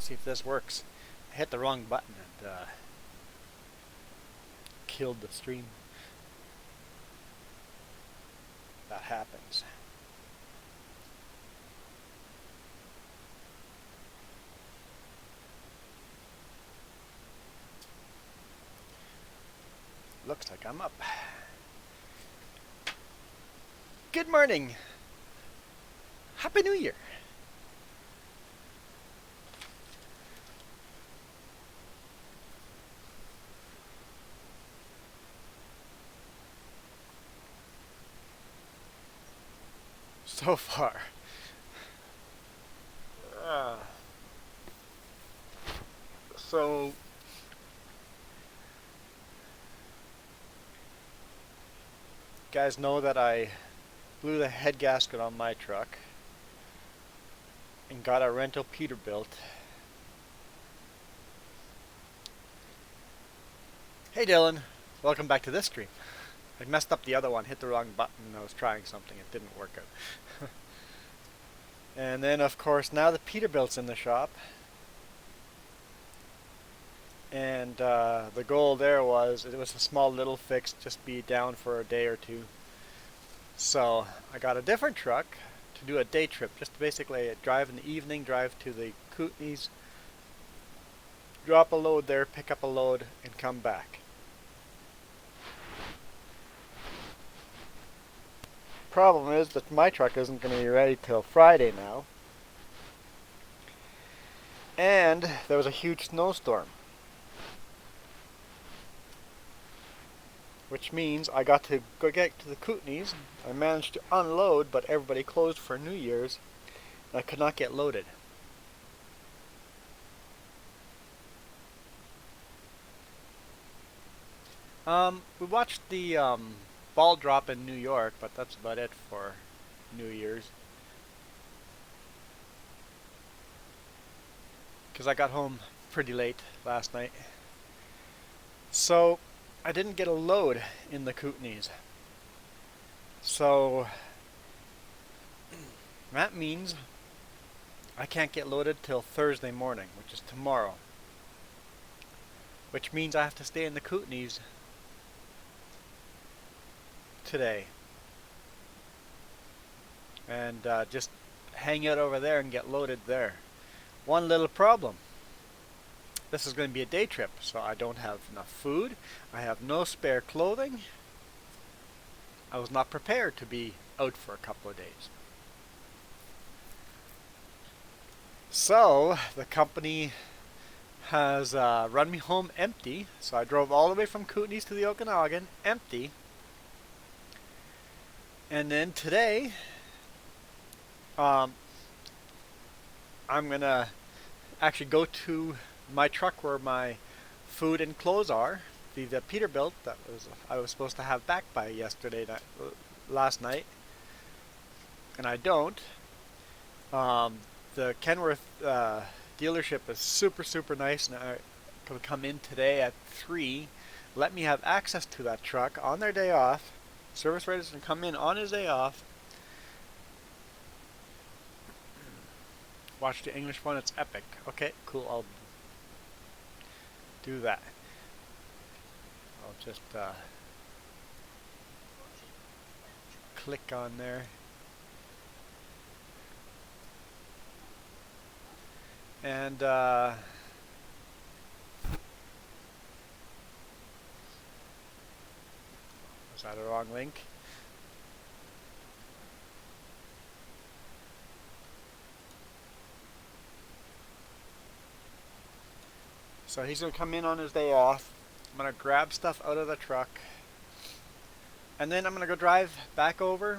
See if this works. I hit the wrong button and killed the stream. That happens. Looks like I'm up. Good morning. Happy New Year. So far. So guys know that I blew the head gasket on my truck and got a rental Peterbilt. Hey Dylan, welcome back to this stream. I messed up the other one, hit the wrong button. I was trying something, it didn't work out. And then of course now the Peterbilt's in the shop. And the goal there was, it was a small little fix, just be down for a day or two. So I got a different truck to do a day trip, just basically drive in the evening, drive to the Kootenays, drop a load there, pick up a load, and come back. Problem is that my truck isn't going to be ready till Friday now. And there was a huge snowstorm. Which means I got to go get to the Kootenays. I managed to unload, but everybody closed for New Year's, and I could not get loaded. We watched the ball drop in New York, but that's about it for New Year's. Because I got home pretty late last night. So I didn't get a load in the Kootenays. So that means I can't get loaded till Thursday morning, which is tomorrow. Which means I have to stay in the Kootenays today. And just hang out over there and get loaded there. One little problem. This is going to be a day trip, so I don't have enough food. I have no spare clothing. I was not prepared to be out for a couple of days. So the company has run me home empty. So I drove all the way from Kootenays to the Okanagan empty. And then today, I'm going to actually go to my truck where my food and clothes are. The Peterbilt that I was supposed to have back by last night, and I don't. The Kenworth dealership is super nice, and I can come in today at 3. Let me have access to that truck on their day off. Service writers can come in on his day off. Watch the English one, it's epic. Okay, cool, I'll do that. I'll just click on there. And was that a wrong link? So he's going to come in on his day off. I'm going to grab stuff out of the truck. And then I'm going to go drive back over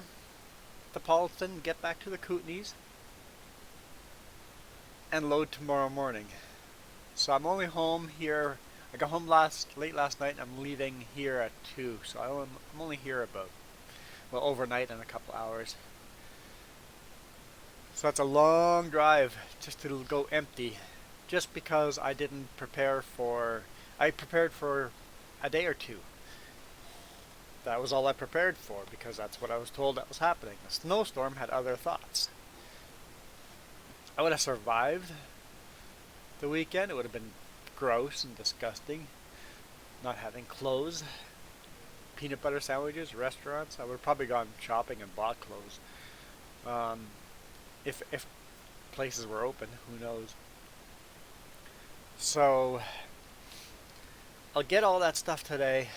to Paulston, get back to the Kootenays, and load tomorrow morning. So I'm only home here. I got home late last night, and I'm leaving here at 2. So I'm only here about, well, overnight in a couple hours. So that's a long drive just to go empty. Just because I didn't prepare for... I prepared for a day or two. That was all I prepared for, because that's what I was told that was happening. The snowstorm had other thoughts. I would have survived the weekend, it would have been gross and disgusting. Not having clothes, peanut butter sandwiches, restaurants. I would have probably gone shopping and bought clothes. Um, if places were open, who knows? So I'll get all that stuff today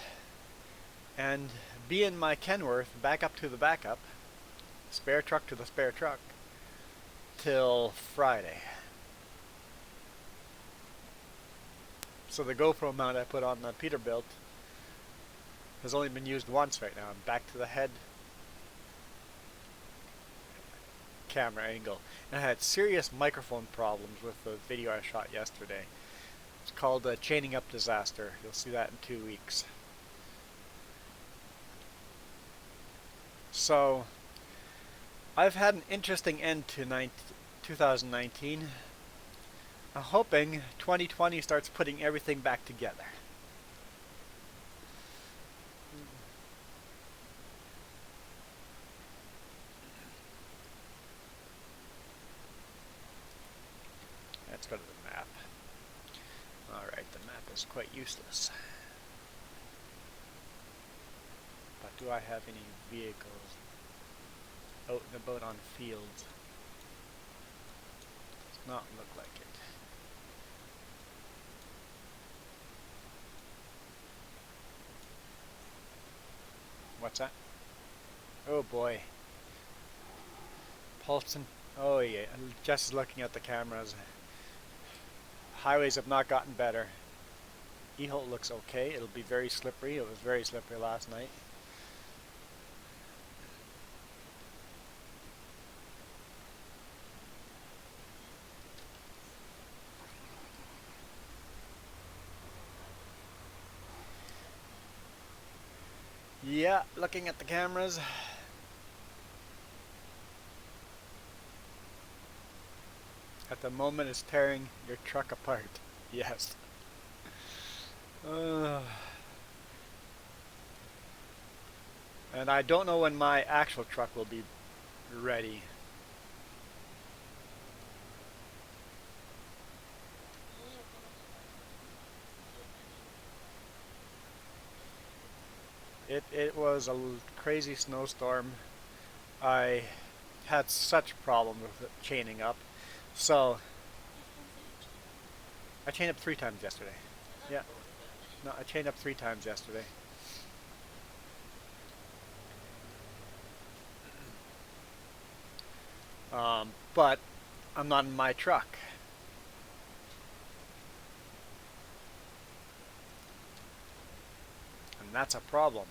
and be in my Kenworth, back up to the backup, spare truck to the spare truck, till Friday. So the GoPro mount I put on the Peterbilt has only been used once right now. I'm back to the head camera angle. And I had serious microphone problems with the video I shot yesterday. It's called a chaining up disaster. You'll see that in 2 weeks. So I've had an interesting end to 2019. I'm hoping 2020 starts putting everything back together. Let's go to the map. Alright, the map is quite useless. But do I have any vehicles out and about on fields? Does not look like it. What's that? Oh boy. Paulson. Oh yeah, just looking at the cameras. Highways have not gotten better. Eholt looks okay. It'll be very slippery. It was very slippery last night. Yeah, looking at the cameras. At the moment it's tearing your truck apart. Yes. And I don't know when my actual truck will be ready. It was a crazy snowstorm. I had such problems with it chaining up. So I chained up 3 times yesterday. Yeah. No, I chained up 3 times yesterday. But I'm not in my truck. And that's a problem.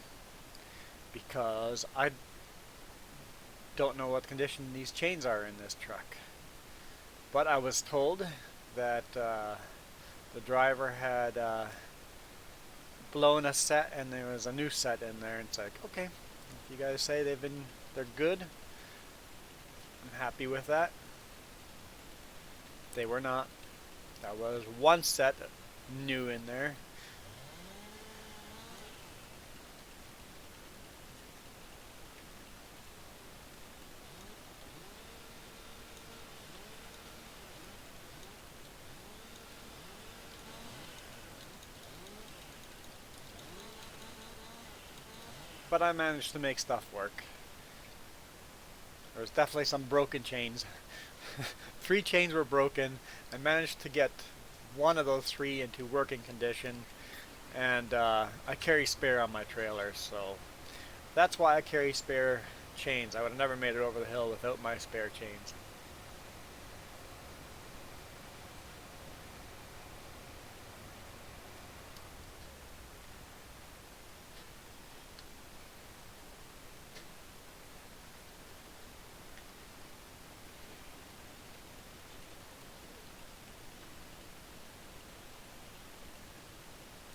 Because I don't know what condition these chains are in this truck. But I was told that the driver had blown a set and there was a new set in there, and it's like, okay, if you guys say they're good, I'm happy with that. They were not. That was one set new in there. But I managed to make stuff work. There was definitely some broken chains. 3 chains were broken. I managed to get one of those 3 into working condition, and I carry spare on my trailer, so that's why I carry spare chains. I would have never made it over the hill without my spare chains.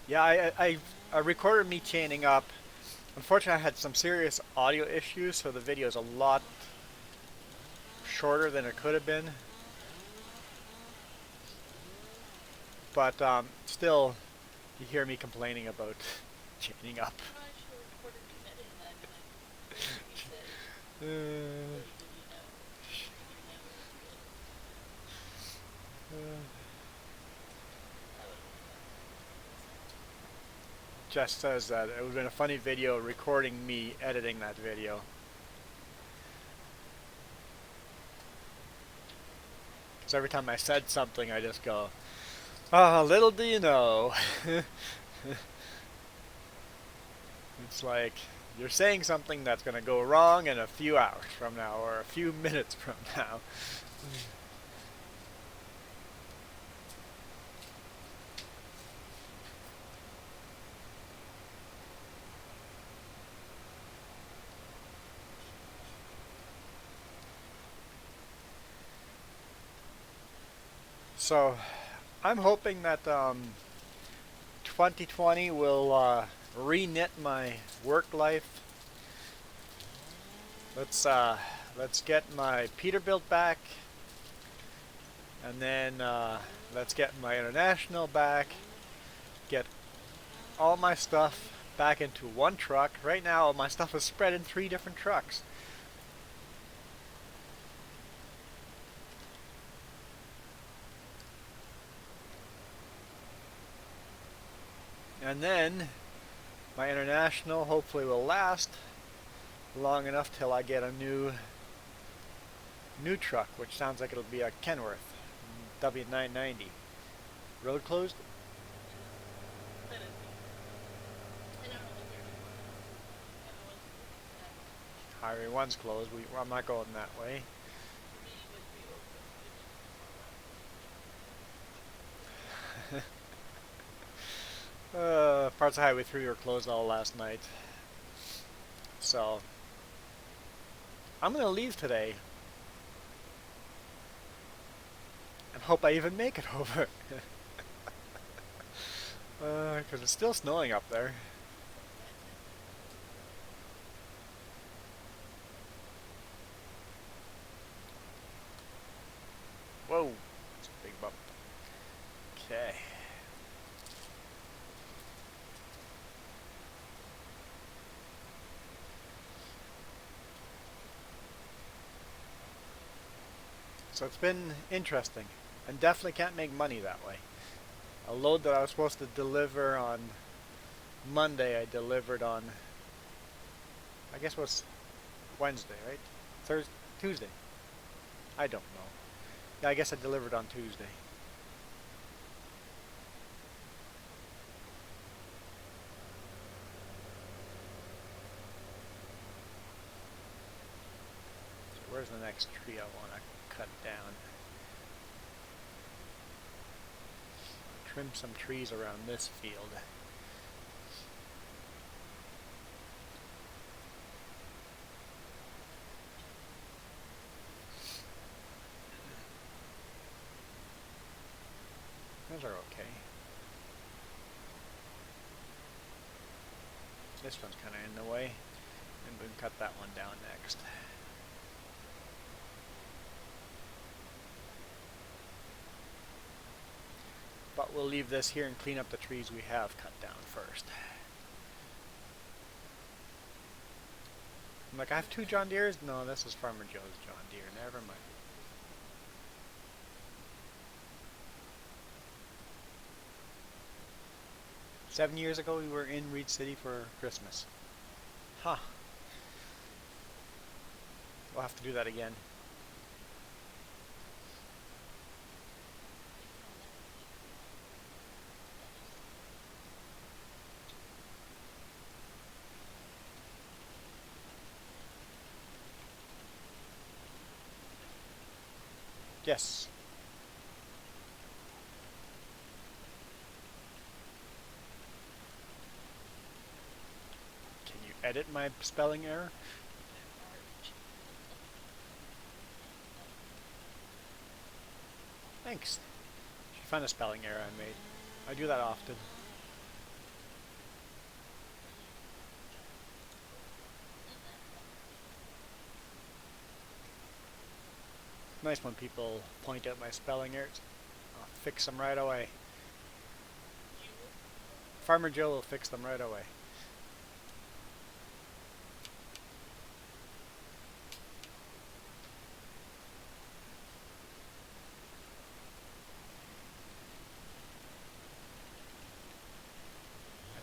Yeah, I recorded me chaining up. Unfortunately, I had some serious audio issues, so the video is a lot shorter than it could have been. But still, you hear me complaining about chaining up. just says that it would have been a funny video recording me editing that video. So every time I said something, I just go, "Ah, little do you know." It's like you're saying something that's going to go wrong in a few hours from now or a few minutes from now. So I'm hoping that 2020 will re-knit my work life. Let's get my Peterbilt back, and then let's get my international back. Get all my stuff back into one truck. Right now, all my stuff is spread in 3 different trucks. And then my international hopefully will last long enough till I get a new truck, which sounds like it'll be a Kenworth W990. Road closed? Highway 1's closed. I'm not going that way. Parts of Highway 3 were closed all last night. So, I'm going to leave today. And hope I even make it over. Because it's still snowing up there. Whoa, that's a big bump. Okay. So it's been interesting, and definitely can't make money that way. A load that I was supposed to deliver on Monday, I delivered on, I guess it was Wednesday, right? Tuesday. I don't know. Yeah, I guess I delivered on Tuesday. So where's the next tree I want to cut down? Trim some trees around this field. Those are okay. This one's kind of in the way, and we can cut that one down next. But we'll leave this here and clean up the trees we have cut down first. I'm like, I have 2 John Deeres? No, this is Farmer Joe's John Deere. Never mind. Seven years ago, we were in Reed City for Christmas. Huh. We'll have to do that again. Yes. Can you edit my spelling error? Thanks. She found a spelling error I made. I do that often. Nice when people point out my spelling errors. I'll fix them right away. Farmer Joe will fix them right away.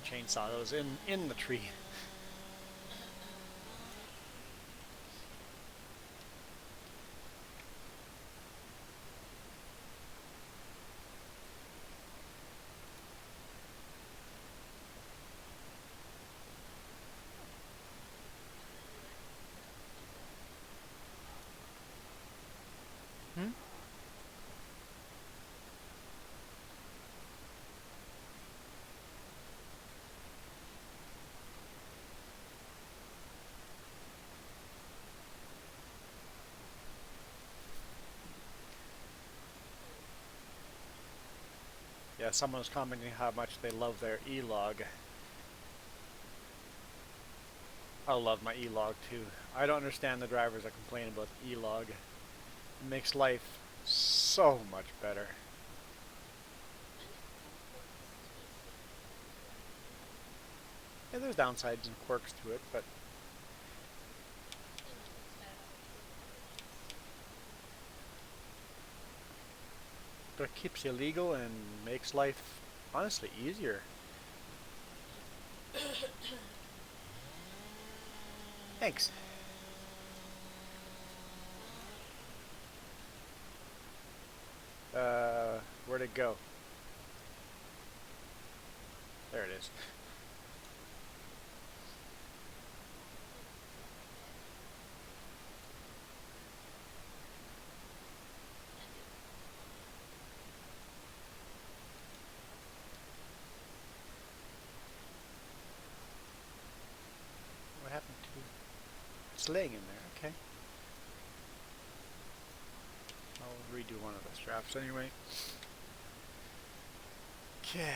chainsaw that was in the tree. Hmm? Yeah, someone was commenting how much they love their E-log. I love my E-log too. I don't understand the drivers that complain about the E-log. It makes life so much better. Yeah, there's downsides and quirks to it, but it keeps you legal and makes life honestly easier. Thanks. Where'd it go? There it is. What happened to it? It's laying in there, okay. I'll redo one of the straps anyway. Okay.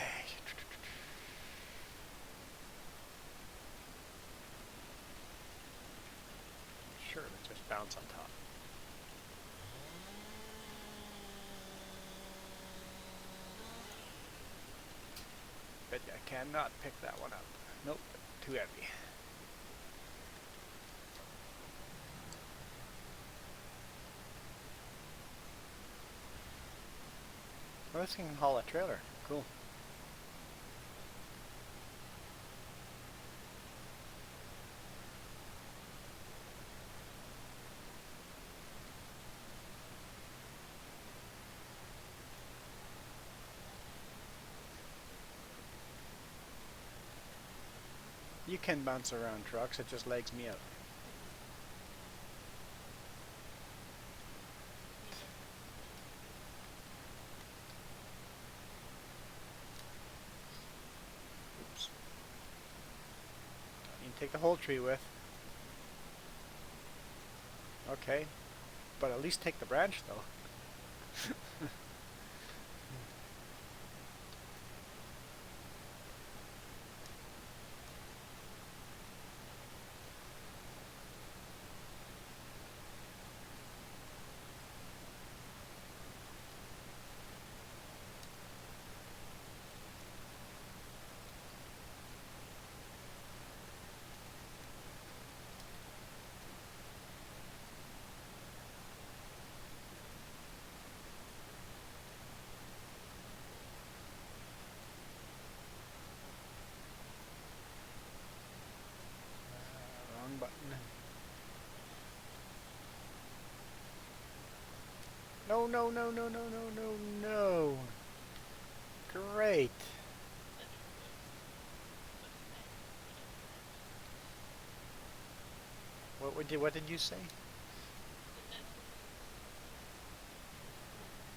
Sure, let's just bounce on top. Bet you I cannot pick that one up. Nope, too heavy. Oh, this thing can haul a trailer. Cool. You can bounce around trucks, it just legs me out. Oops. You can take the whole tree with. Okay. But at least take the branch though. Wrong button. No, no, no, no, no, no, no, no. Great. What did you say?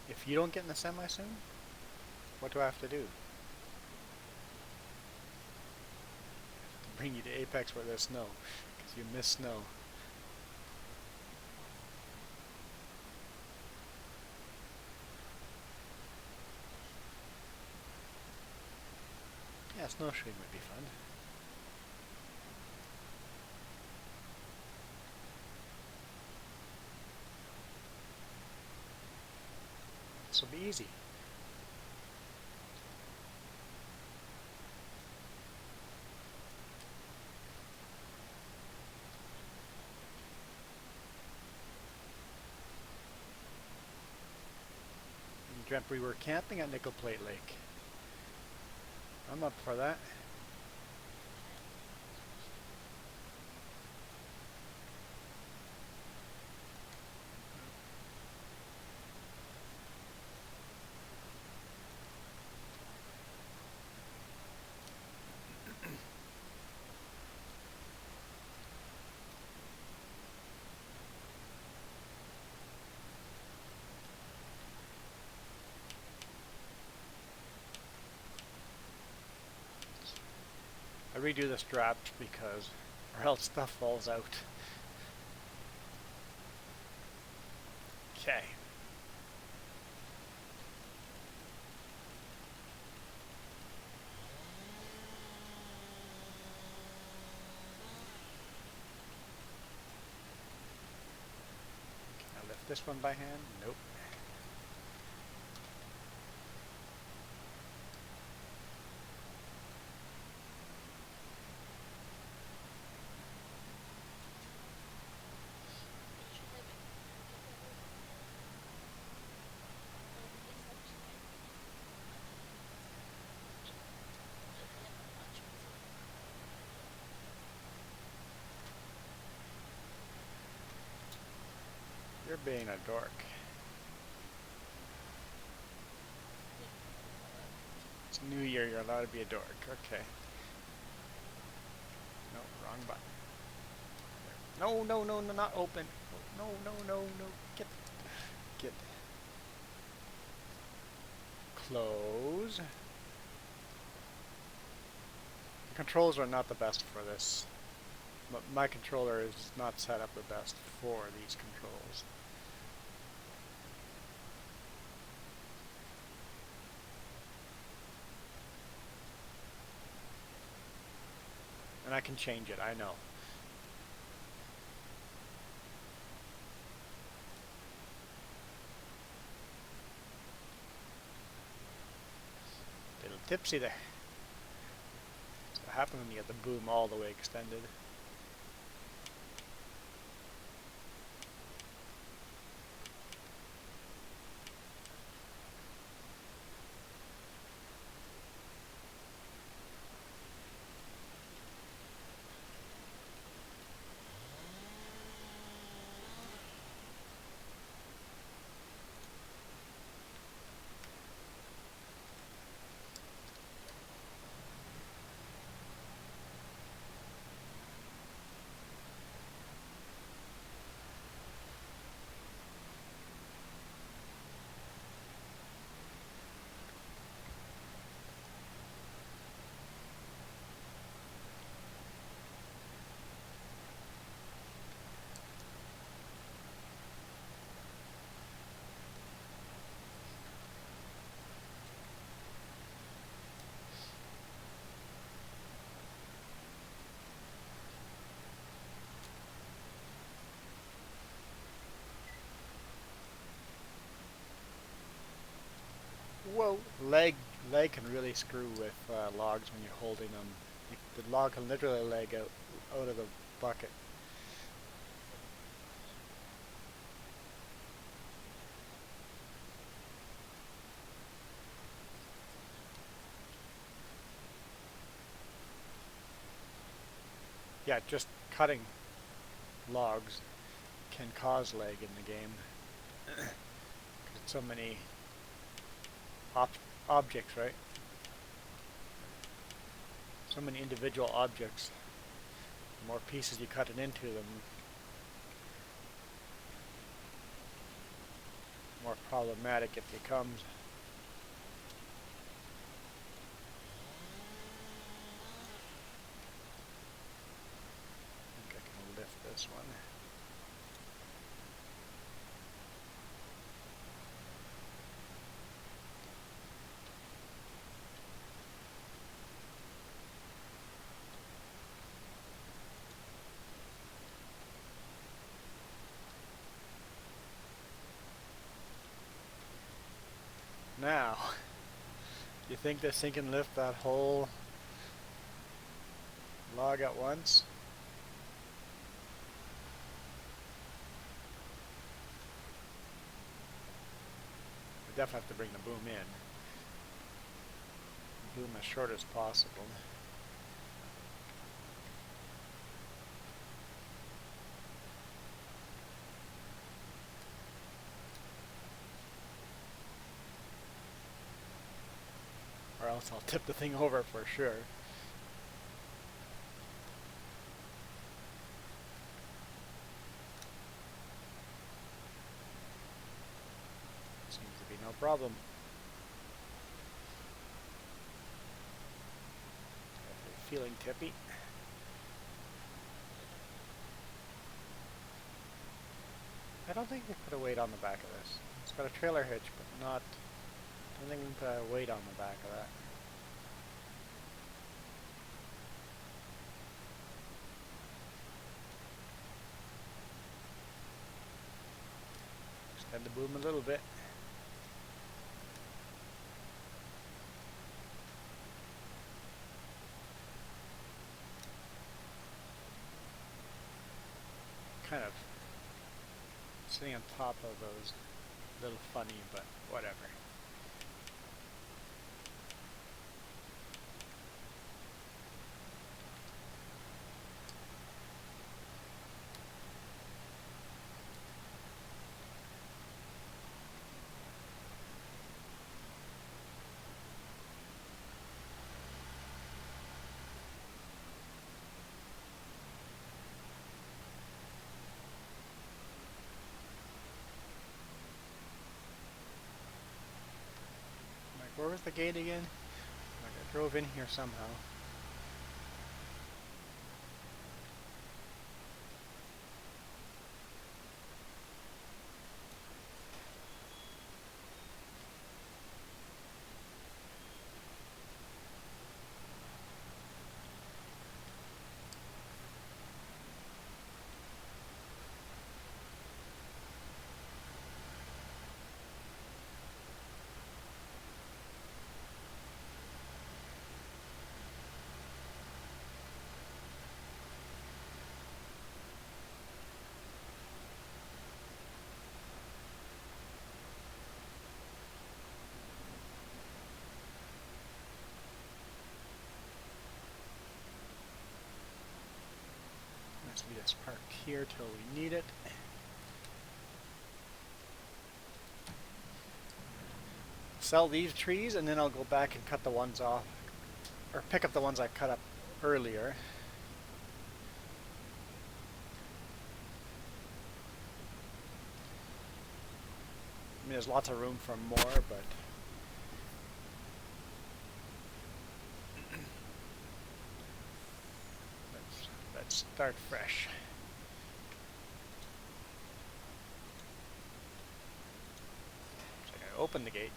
If you don't get in the semi soon, what do I have to do? Bring you to Apex where there's snow, because you miss snow. Yeah, snowshoeing would be fun. This will be easy. You dreamt we were camping at Nickel Plate Lake. I'm up for that. I redo the straps because, or else stuff falls out. Okay. Can I lift this one by hand? Nope. You're being a dork. It's New Year, you're allowed to be a dork. Okay. No, wrong button. No, no, no, no, not open. No, no, no, no. Get. Close. The controls are not the best for this. But my controller is not set up the best for these controls. And I can change it, I know. Little tipsy there. That's what happens when you get the boom all the way extended. Whoa! Leg can really screw with logs when you're holding them. The log can literally leg out of the bucket. Yeah, just cutting logs can cause lag in the game. Because it's so many objects, right? So many individual objects. The more pieces you cut it into, the more problematic it becomes. I think I can lift this one. Now, you think this thing can lift that whole log at once? We definitely have to bring the boom in. Boom as short as possible. Or else I'll tip the thing over for sure. Seems to be no problem. feeling tippy. I don't think we put a weight on the back of this. It's got a trailer hitch, but not. I don't think we can put a weight on the back of that. Extend the boom a little bit. Kind of sitting on top of those, a little funny, but whatever. Where was the gate again? I drove in here somehow. We just park here till we need it. Sell these trees and then I'll go back and cut the ones off, or pick up the ones I cut up earlier. I mean, there's lots of room for more, but let's start fresh. So I gotta open the gate.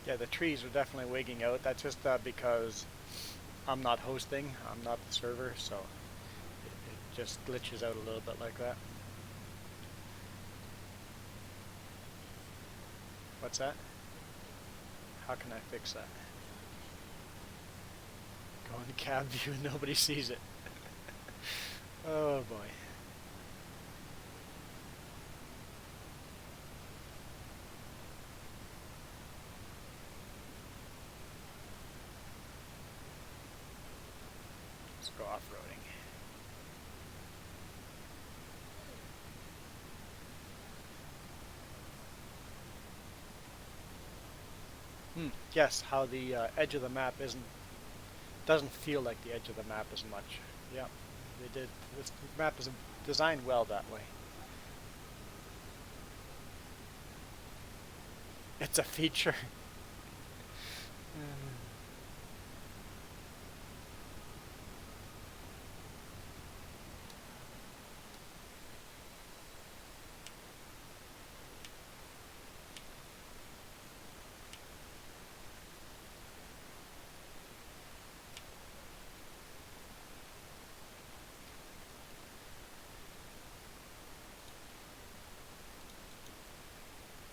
Yeah, the trees are definitely wigging out. That's just because I'm not hosting, I'm not the server, so it just glitches out a little bit like that. What's that? How can I fix that? Go in cab view and nobody sees it. Oh boy. Let's go off-roading. Yes, how the edge of the map doesn't feel like the edge of the map as much. Yeah, they did. This map is designed well that way. It's a feature.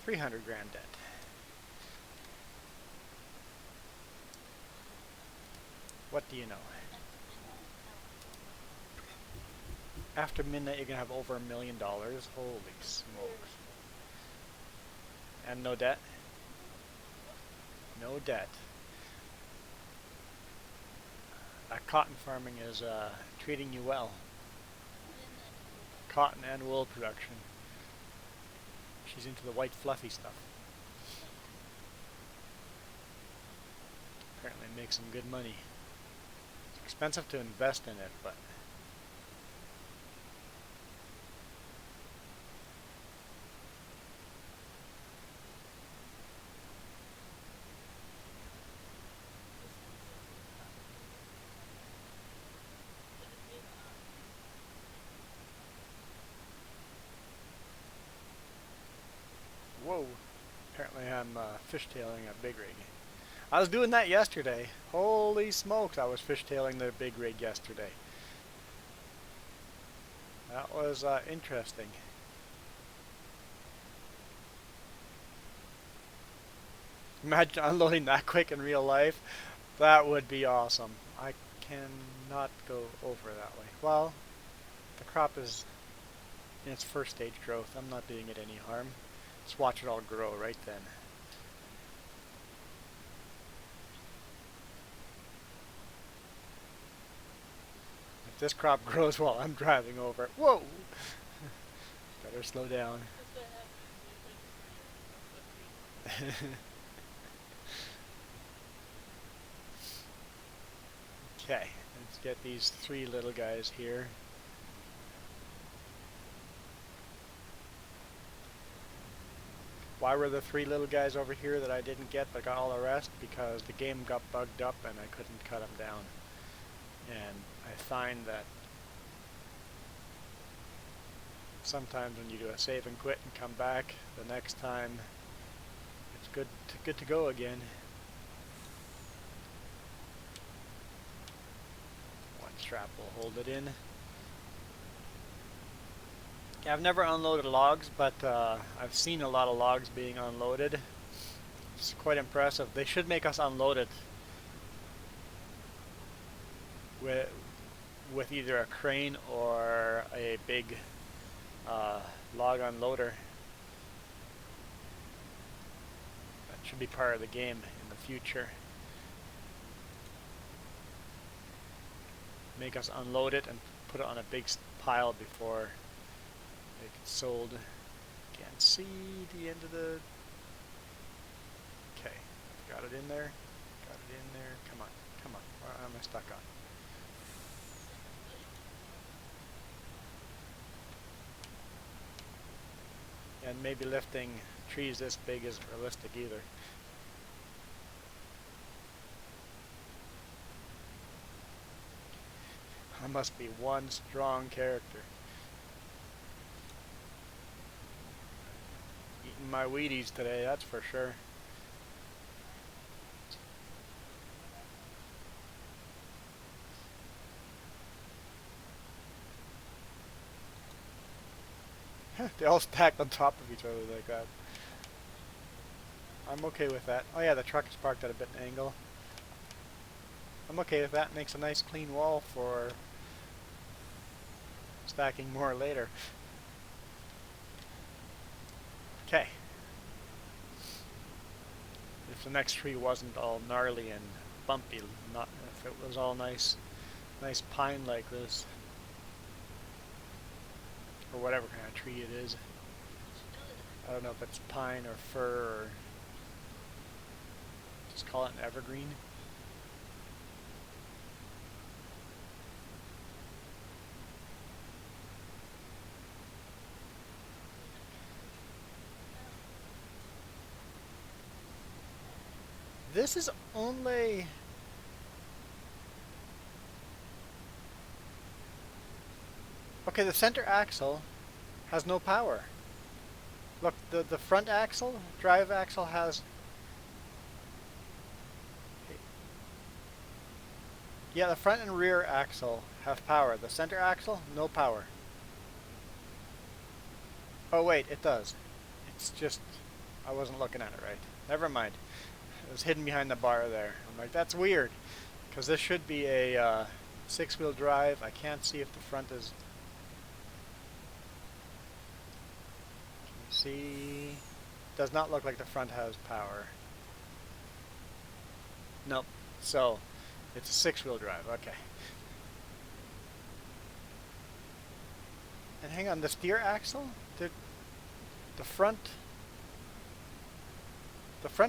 300 grand debt. What do you know? After midnight, you're gonna have over $1 million. Holy smokes! And no debt. No debt. That cotton farming is treating you well. cotton and wool production. She's into the white fluffy stuff. Apparently makes some good money. It's expensive to invest in it, but whoa. Apparently I'm fishtailing a big rig. I was doing that yesterday. Holy smokes, I was fishtailing the big rig yesterday. That was interesting. Imagine unloading that quick in real life. That would be awesome. I cannot go over that way. Well, the crop is in its first stage growth. I'm not doing it any harm. Just watch it all grow right then. If this crop grows while I'm driving over it, whoa! Better slow down. Okay, let's get these three little guys here. Why were the three little guys over here that I didn't get but got all the rest? Because the game got bugged up and I couldn't cut them down. And I find that sometimes when you do a save and quit and come back, the next time it's good to go again. One strap will hold it in. Yeah, I've never unloaded logs, but I've seen a lot of logs being unloaded. It's quite impressive. They should make us unload it with either a crane or a big log unloader. That should be part of the game in the future. Make us unload it and put it on a big pile before it gets sold. Can't see the end of the... Okay, got it in there. Got it in there. Come on, come on. What am I stuck on? And maybe lifting trees this big isn't realistic either. I must be one strong character. Eating my Wheaties today, that's for sure. They all stacked on top of each other like that. I'm okay with that. Oh yeah, the truck is parked at a bit of an angle. I'm okay with that. Makes a nice clean wall for stacking more later. Okay. If the next tree wasn't all gnarly and bumpy, not if it was all nice pine like this, or whatever kind of tree it is. I don't know if it's pine or fir or just call it an evergreen. This is only... Okay, the center axle has no power. Look, the front axle, drive axle has... Yeah, the front and rear axle have power. The center axle, no power. Oh wait, it does. It's just... I wasn't looking at it right. Never mind. It was hidden behind the bar there. I'm like, that's weird. Because this should be a six-wheel drive. I can't see if the front is... See, does not look like the front has power. Nope. So, it's a six-wheel drive. Okay. And hang on, the steer axle? The front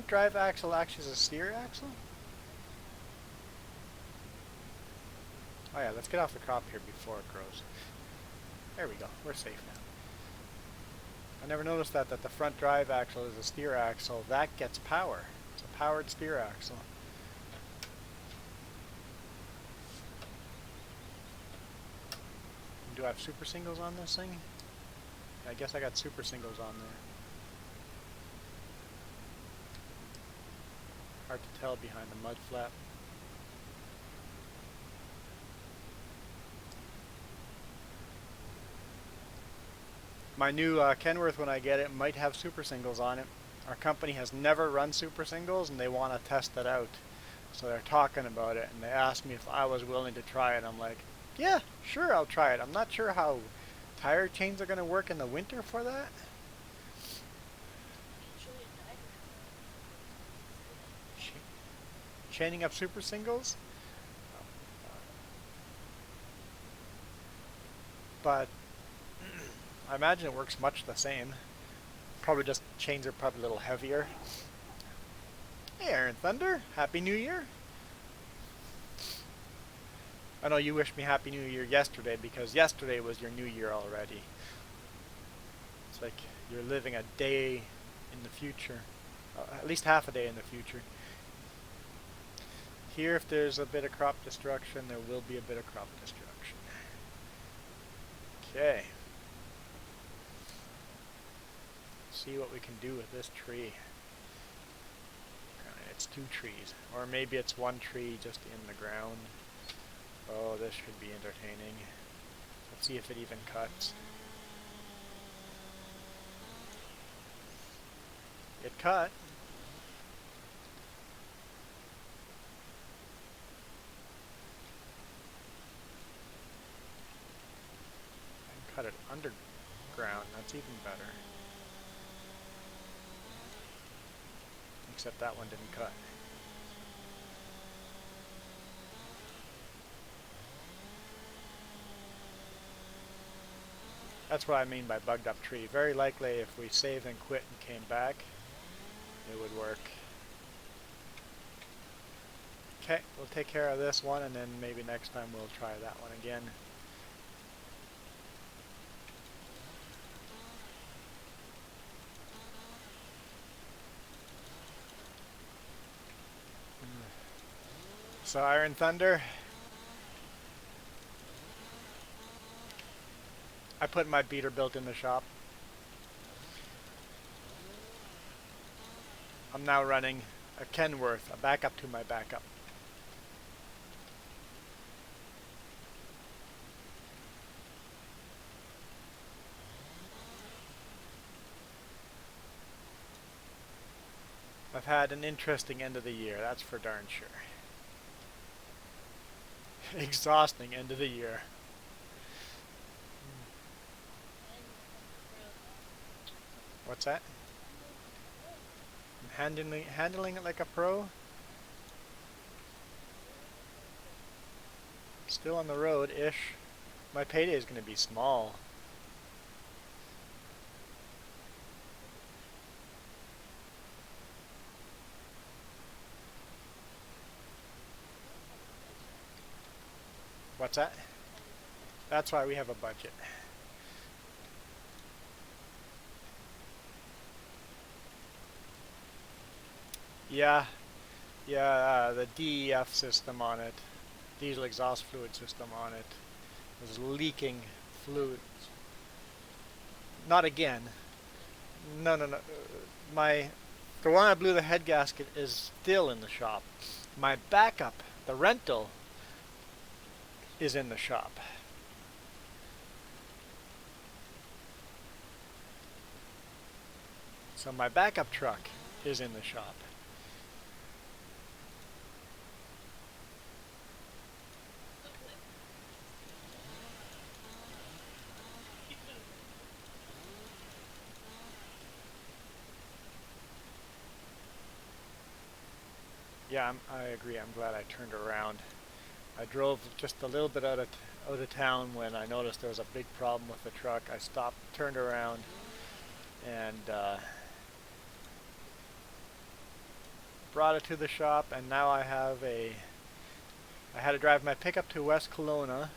drive axle acts as a steer axle? Oh yeah, let's get off the crop here before it grows. There we go, we're safe now. I never noticed that the front drive axle is a steer axle. That gets power. It's a powered steer axle. Do I have super singles on this thing? I guess I got super singles on there. Hard to tell behind the mud flap. My new Kenworth, when I get it, might have super singles on it. Our company has never run super singles and they want to test it out. So they're talking about it and they asked me if I was willing to try it. I'm like, yeah, sure, I'll try it. I'm not sure how tire chains are going to work in the winter for that. Chaining up super singles? But I imagine it works much the same. Probably just chains are probably a little heavier. Hey Aaron Thunder, Happy New Year. I know you wished me Happy New Year yesterday because yesterday was your New Year already. It's like you're living a day in the future. At least half a day in the future. Here, if there's a bit of crop destruction, there will be a bit of crop destruction. Okay. See what we can do with this tree. It's 2 trees. Or maybe it's 1 tree just in the ground. Oh, this should be entertaining. Let's see if it even cuts. It cut. And cut it underground. That's even better. Except that one didn't cut. That's what I mean by bugged up tree. Very likely if we saved and quit and came back, it would work. Okay, we'll take care of this one and then maybe next time we'll try that one again. So Iron Thunder, I put my beater built in the shop. I'm now running a Kenworth, a backup to my backup. I've had an interesting end of the year, that's for darn sure. Exhausting end of the year. What's that? Handling it like a pro? Still on the road-ish. My payday is going to be small. What's that? That's why we have a budget. Yeah, the DEF system on it, diesel exhaust fluid system on it, was leaking fluids. Not again. No. The one I blew the head gasket is still in the shop. My backup, the rental, is in the shop. So my backup truck is in the shop. Yeah, I agree. I'm glad I turned around. I drove just a little bit out of town when I noticed there was a big problem with the truck. I stopped, turned around, and brought it to the shop, and now I had to drive my pickup to West Kelowna,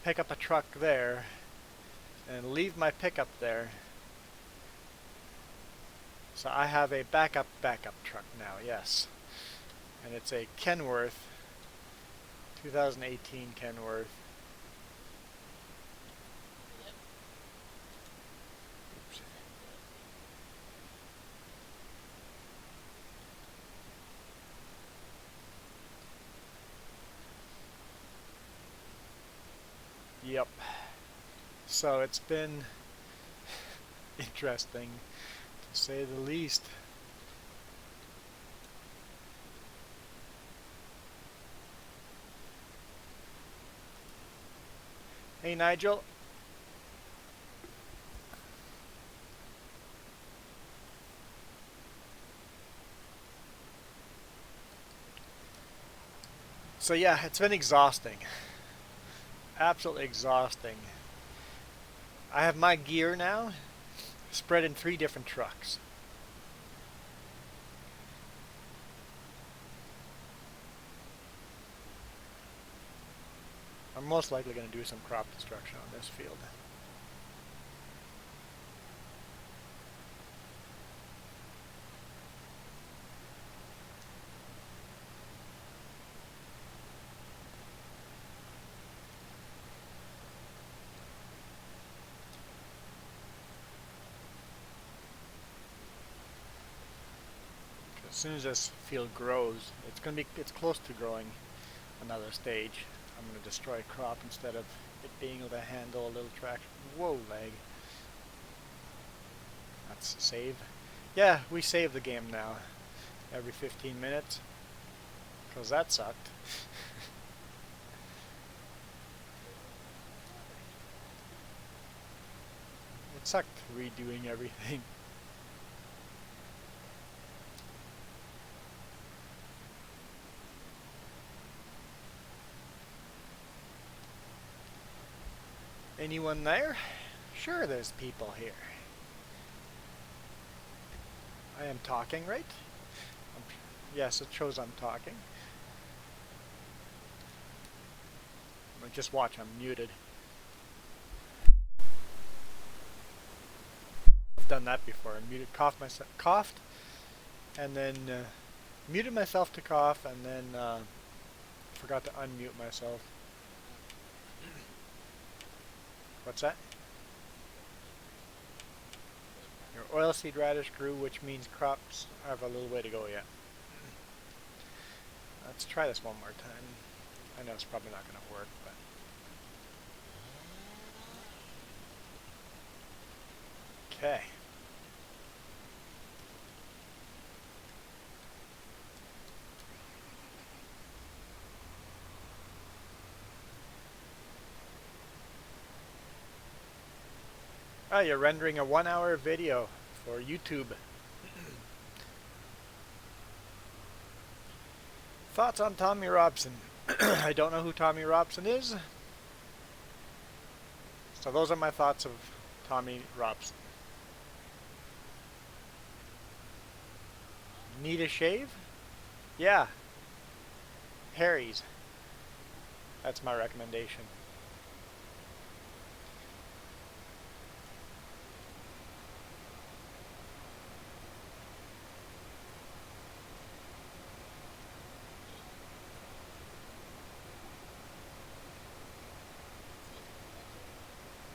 pick up a truck there, and leave my pickup there. So I have a backup truck now, yes. And it's a Kenworth, 2018 Kenworth. Oops. Yep. So it's been interesting, to say the least. Hey Nigel. So yeah, it's been exhausting. Absolutely exhausting. I have my gear now spread in 3 different trucks. I'm most likely going to do some crop destruction on this field. As soon as this field grows, it's close to growing another stage. I'm going to destroy crop instead of it being able to handle a little traction. Whoa, lag. That's save. Yeah, we save the game now every 15 minutes, because that sucked. It sucked redoing everything. Anyone there? Sure, there's people here. I am talking, right? Yes, it shows I'm talking. Just watch, I'm muted. I've done that before. I muted, coughed, and then muted myself to cough, and then forgot to unmute myself. What's that? Your oilseed radish grew, which means crops have a little way to go yet. Let's try this one more time. I know it's probably not going to work, but... Okay. Oh, you're rendering a 1-hour video for YouTube. Thoughts on Tommy Robson? I don't know who Tommy Robson is. So those are my thoughts of Tommy Robson. Need a shave? Yeah. Harry's. That's my recommendation.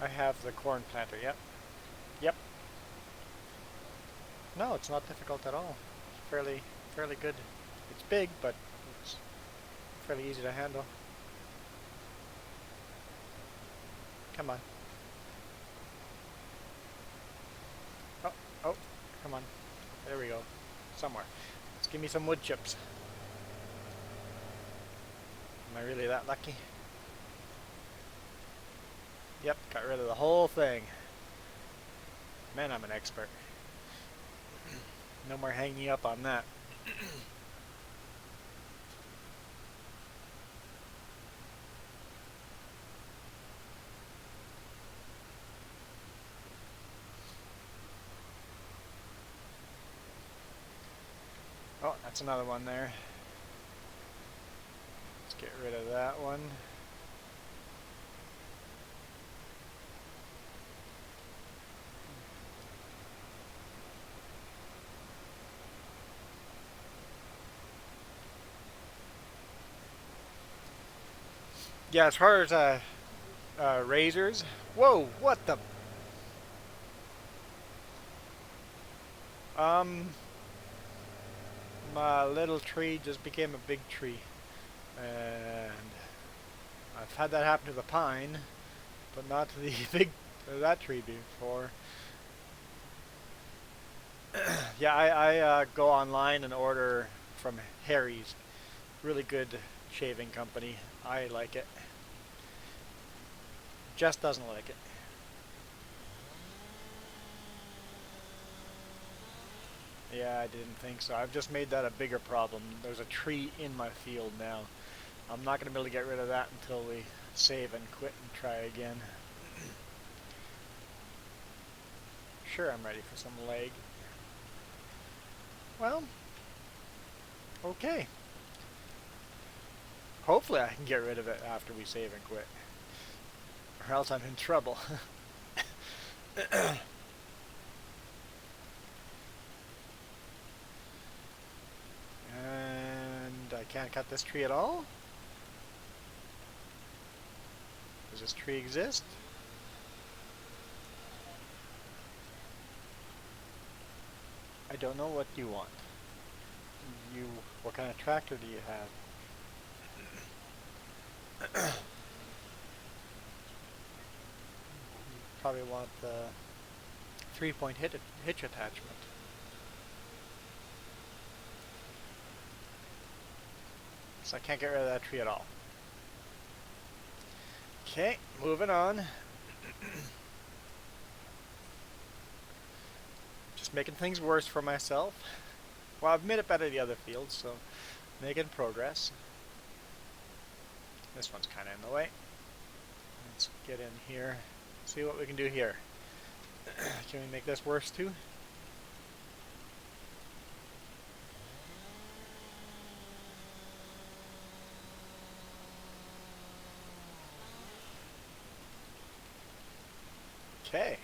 I have the corn planter, yep. Yep. No, it's not difficult at all. It's fairly good. It's big, but it's fairly easy to handle. Come on. Oh, come on. There we go. Somewhere. Let's give me some wood chips. Am I really that lucky? Yep, got rid of the whole thing. Man, I'm an expert. No more hanging up on that. That's another one there. Let's get rid of that one. Yeah, as far as razors. Whoa, what the? Um, my little tree just became a big tree. And I've had that happen to the pine, but not to the that tree before. Yeah, I go online and order from Harry's. Really good shaving company. I like it. Jess doesn't like it. Yeah, I didn't think so. I've just made that a bigger problem. There's a tree in my field now. I'm not going to be able to get rid of that until we save and quit and try again. Sure, I'm ready for some leg. Well, okay. Hopefully I can get rid of it after we save and quit. Or else I'm in trouble. And I can't cut this tree at all? Does this tree exist? I don't know what you want. What kind of tractor do you have? Probably want the 3-point hitch attachment. So I can't get rid of that tree at all. Okay, moving on. Just making things worse for myself. Well, I've made it better the other fields, so making progress. This one's kind of in the way. Let's get in here, see what we can do here. Can we make this worse too? Okay.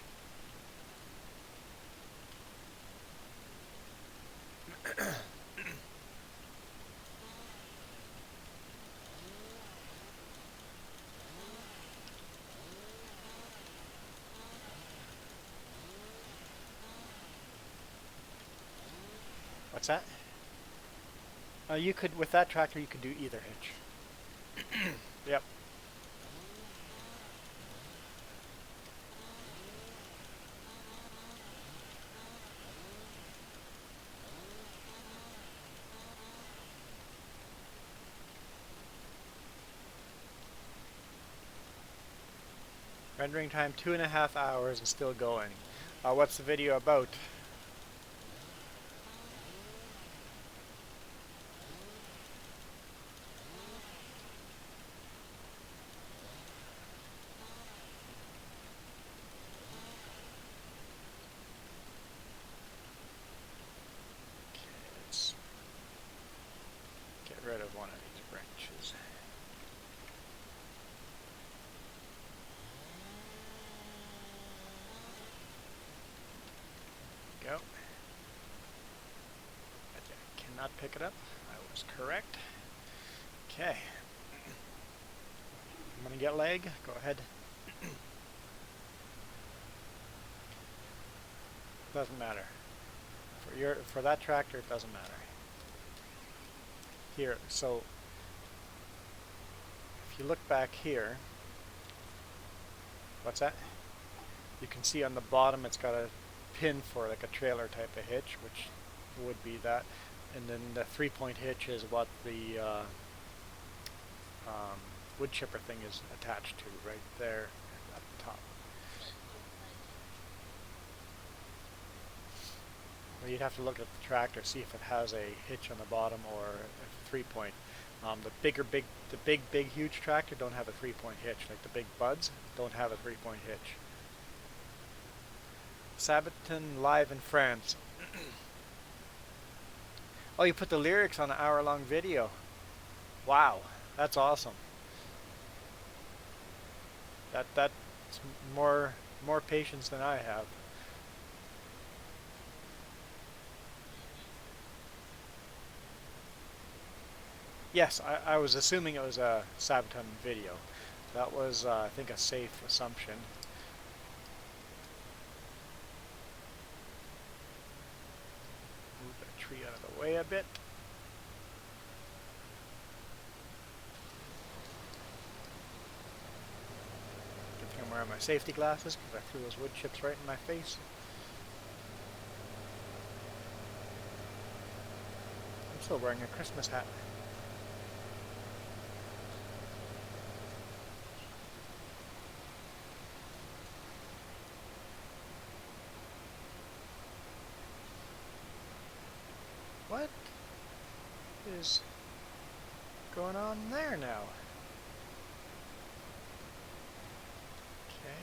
What's that? You could, with that tractor, you could do either hitch. Yep. Rendering time 2.5 hours and still going. What's the video about? Let's get rid of one of these branches. Go. I cannot pick it up. I was correct. Okay. I'm gonna get leg. Go ahead. Doesn't matter. For that tractor, it doesn't matter. Here, so if you look back here, what's that? You can see on the bottom it's got a pin for like a trailer type of hitch, which would be that, and then the 3-point hitch is what the wood chipper thing is attached to right there at the top. Well, you'd have to look at the tractor, see if it has a hitch on the bottom or a 3-point. The big huge tractor don't have a 3-point hitch. Like the big buds don't have a 3-point hitch. Sabaton live in France. Oh, you put the lyrics on an hour-long video. Wow, that's awesome. That's more patience than I have. Yes, I was assuming it was a Sabaton video. That was, I think, a safe assumption. Move that tree out of the way a bit. Good thing I'm wearing my safety glasses because I threw those wood chips right in my face. I'm still wearing a Christmas hat. What is going on there now? Okay.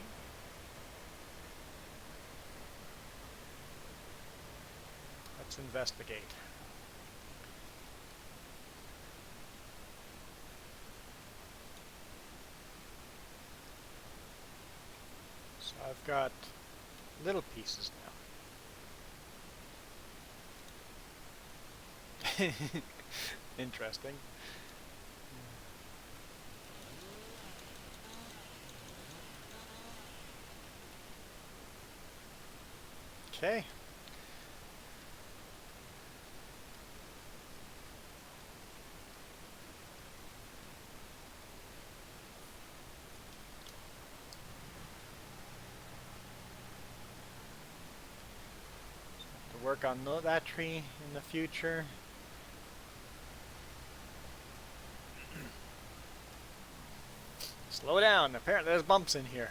Let's investigate. So I've got little pieces now. Interesting. Okay. To work on that tree in the future. Slow down. Apparently there's bumps in here.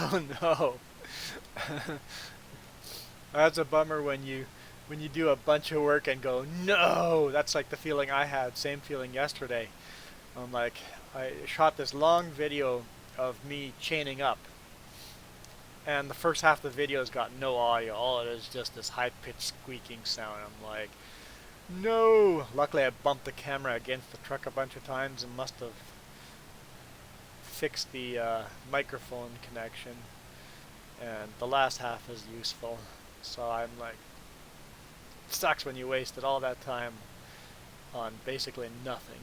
Oh no. That's a bummer when you do a bunch of work and go, no! That's like the feeling I had, same feeling yesterday. I'm like, I shot this long video of me chaining up, and the first half of the video's got no audio. All it is just this high-pitched squeaking sound. I'm like, no! Luckily I bumped the camera against the truck a bunch of times and must have fixed the microphone connection, and the last half is useful. So I'm like, it sucks when you wasted all that time on basically nothing.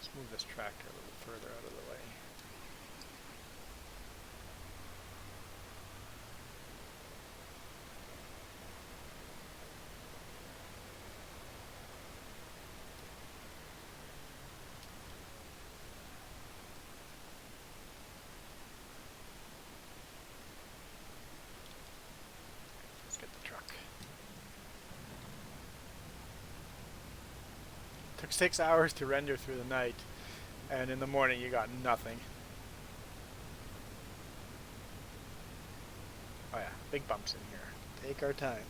Let's move this tractor a little further out of the way. Let's get the truck. Took 6 hours to render through the night, and in the morning you got nothing. Oh yeah, big bumps in here. Take our time.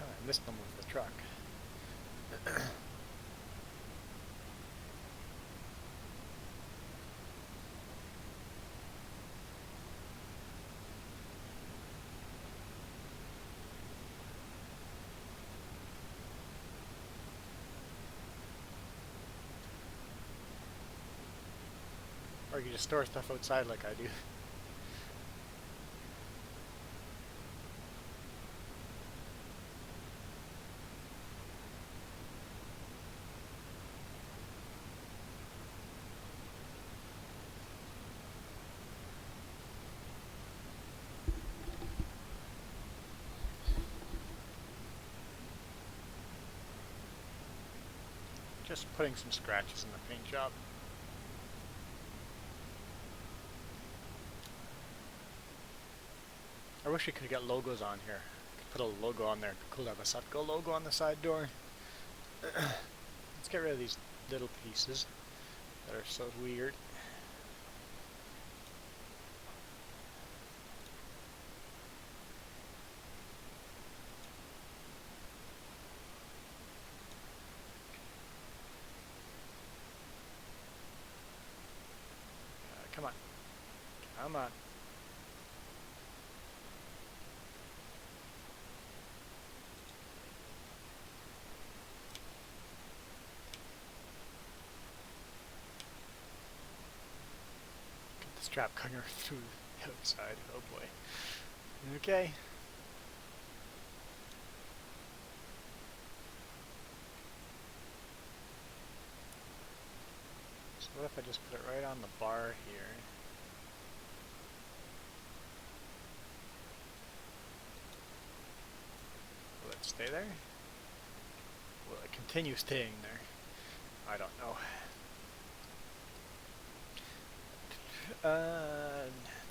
Oh, I missed them with the truck. Or you can just store stuff outside like I do. Just putting some scratches in the paint job. I wish we could get logos on here. Could put a logo on there. Cool to have a Sutco logo on the side door. Let's get rid of these little pieces. that are so weird. Come on. Come on. Get the strap cutter through the outside. Oh boy. Okay. So what if I just put it right on the bar here? Will it stay there? Will it continue staying there? I don't know.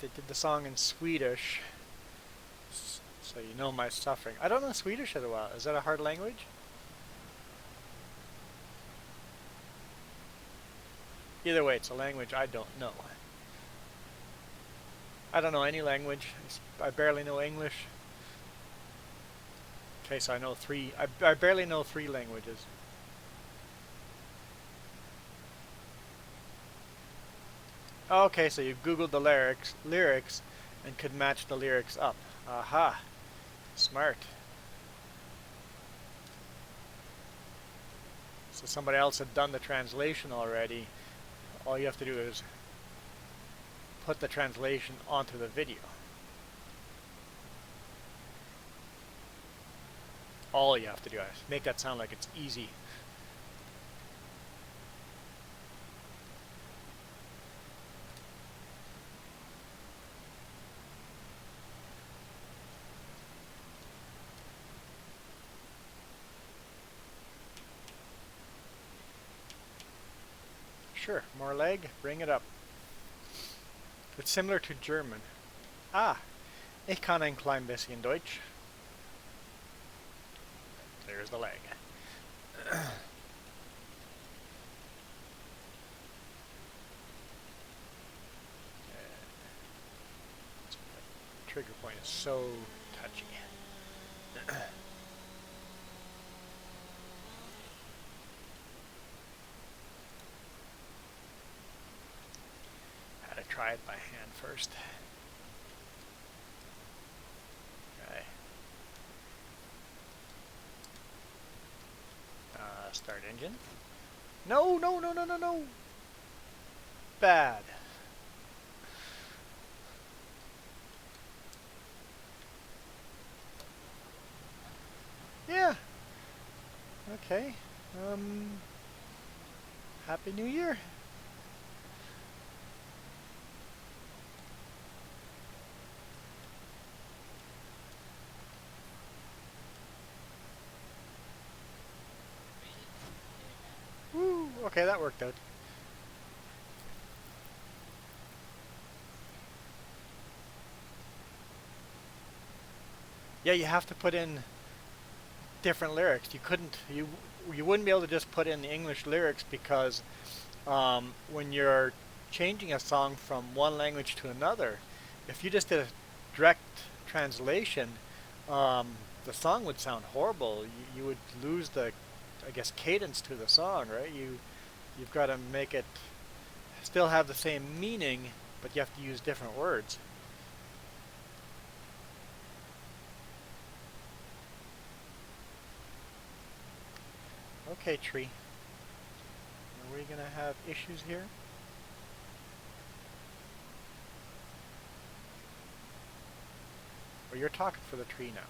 They did the song in Swedish, so you know my suffering. I don't know Swedish as well. Is that a hard language? Either way, it's a language I don't know. I don't know any language. I barely know English. Okay, so I know three. I barely know three languages. Okay, so you Googled the lyrics, and could match the lyrics up. Aha, smart. So somebody else had done the translation already. All you have to do is put the translation onto the video. All you have to do is make that sound like it's easy. Sure, more leg, bring it up. It's similar to German. Ah, ich kann ein klein bisschen Deutsch. There's the leg. Trigger point is so touchy. Had to try it by hand first. Okay. Start engine. No, no, no, no, no, no. Bad. Yeah. Okay. Happy New Year. Woo. Okay, that worked out. Yeah, you have to put in different lyrics. You wouldn't be able to just put in the English lyrics because when you're changing a song from one language to another, if you just did a direct translation, the song would sound horrible. You would lose the, I guess, cadence to the song, right? You've got to make it still have the same meaning, but you have to use different words. Okay, tree. Are we going to have issues here? Or you're talking for the tree now?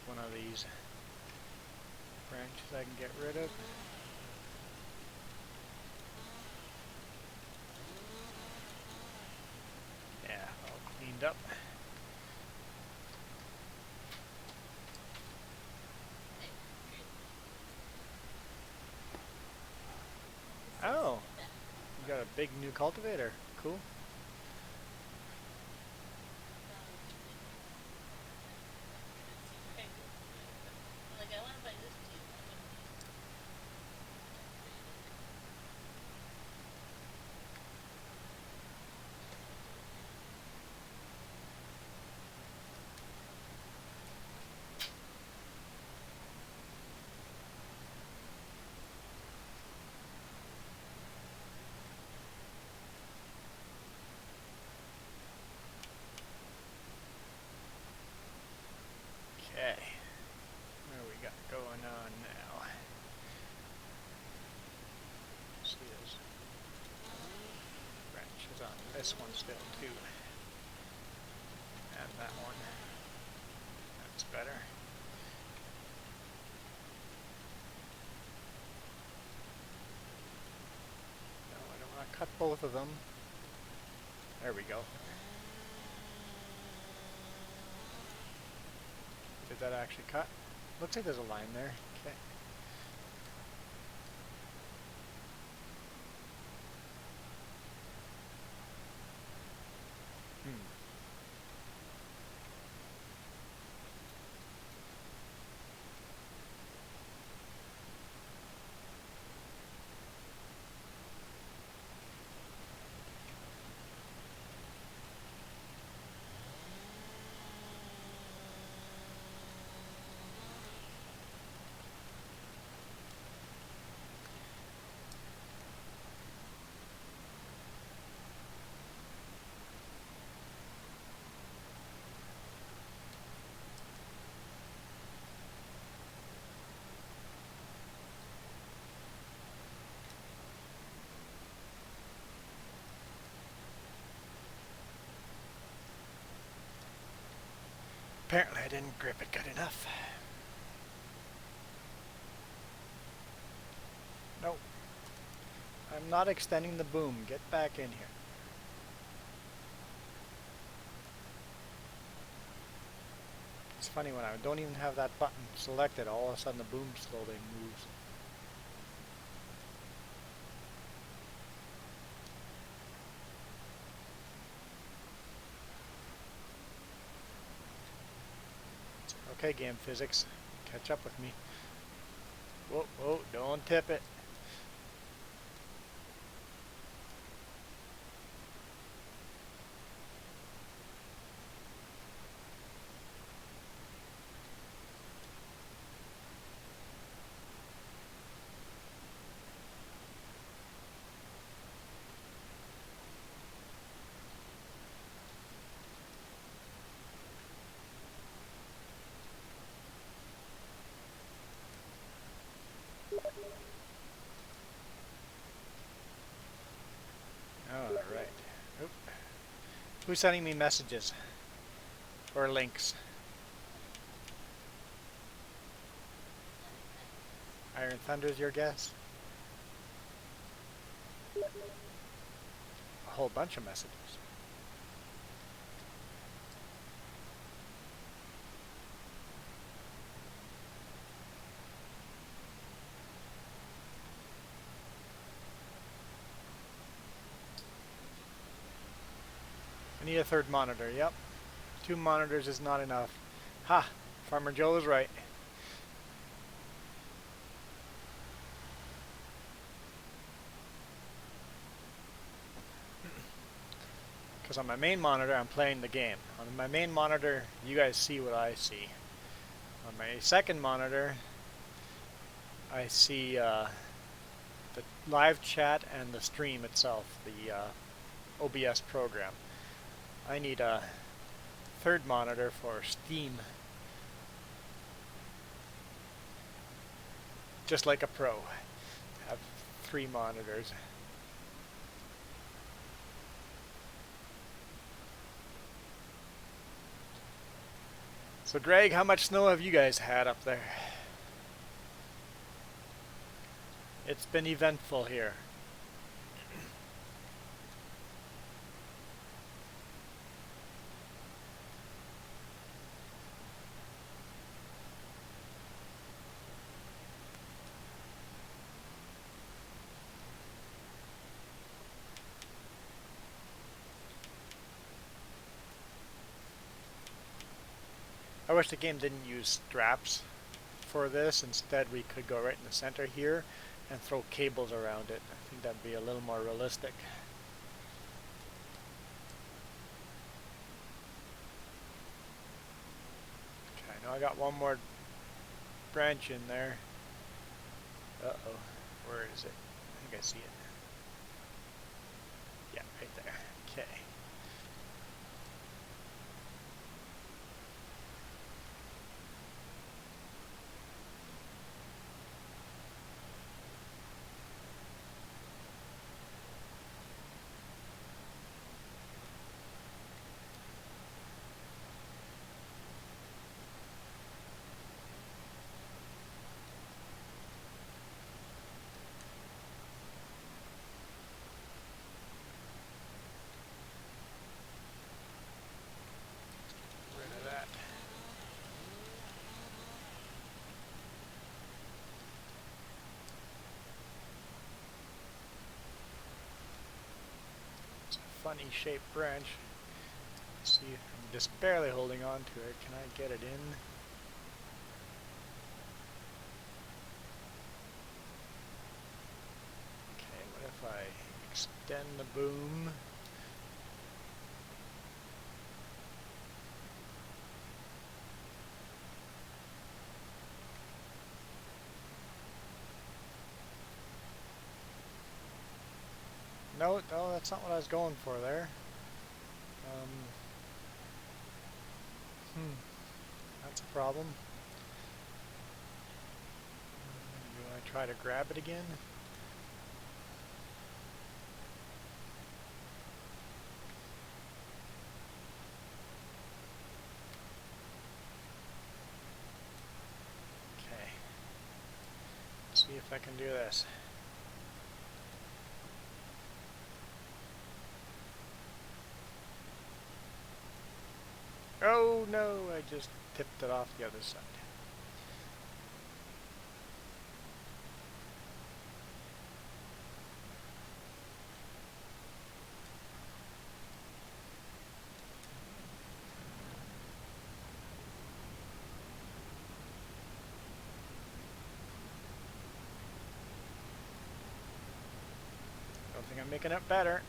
One of these branches I can get rid of. up. Oh, you got a big new cultivator. Cool. Okay. What do we got going on now? See, there's branches on this one still too. And that one. That's better. No, I don't want to cut both of them. There we go. Did that actually cut? Looks like there's a line there. Okay. Apparently I didn't grip it good enough. Nope. I'm not extending the boom. Get back in here. It's funny when I don't even have that button selected, all of a sudden the boom slowly moves. Okay, game physics, catch up with me. Whoa, whoa, don't tip it. Alright. Oop. Who's sending me messages? Or links? Iron Thunder's your guess? A whole bunch of messages. I need a third monitor, yep. 2 monitors is not enough. Ha! Farmer Joe is right. Because on my main monitor, I'm playing the game. On my main monitor, you guys see what I see. On my second monitor, I see the live chat and the stream itself, the OBS program. I need a third monitor for Steam. Just like a pro. Have 3 monitors. So Greg, how much snow have you guys had up there? It's been eventful here. I wish the game didn't use straps for this. Instead, we could go right in the center here and throw cables around it. I think that'd be a little more realistic. Okay, now I got one more branch in there. Uh-oh. Where is it? I think I see it. Yeah, right there. Okay. Funny shaped branch. Let's see, I'm just barely holding on to it. Can I get it in? Okay, what if I extend the boom? No, no, that's not what I was going for there. That's a problem. Do I try to grab it again? Okay. Let's see if I can do this. Oh no, I just tipped it off the other side. Don't think I'm making it better.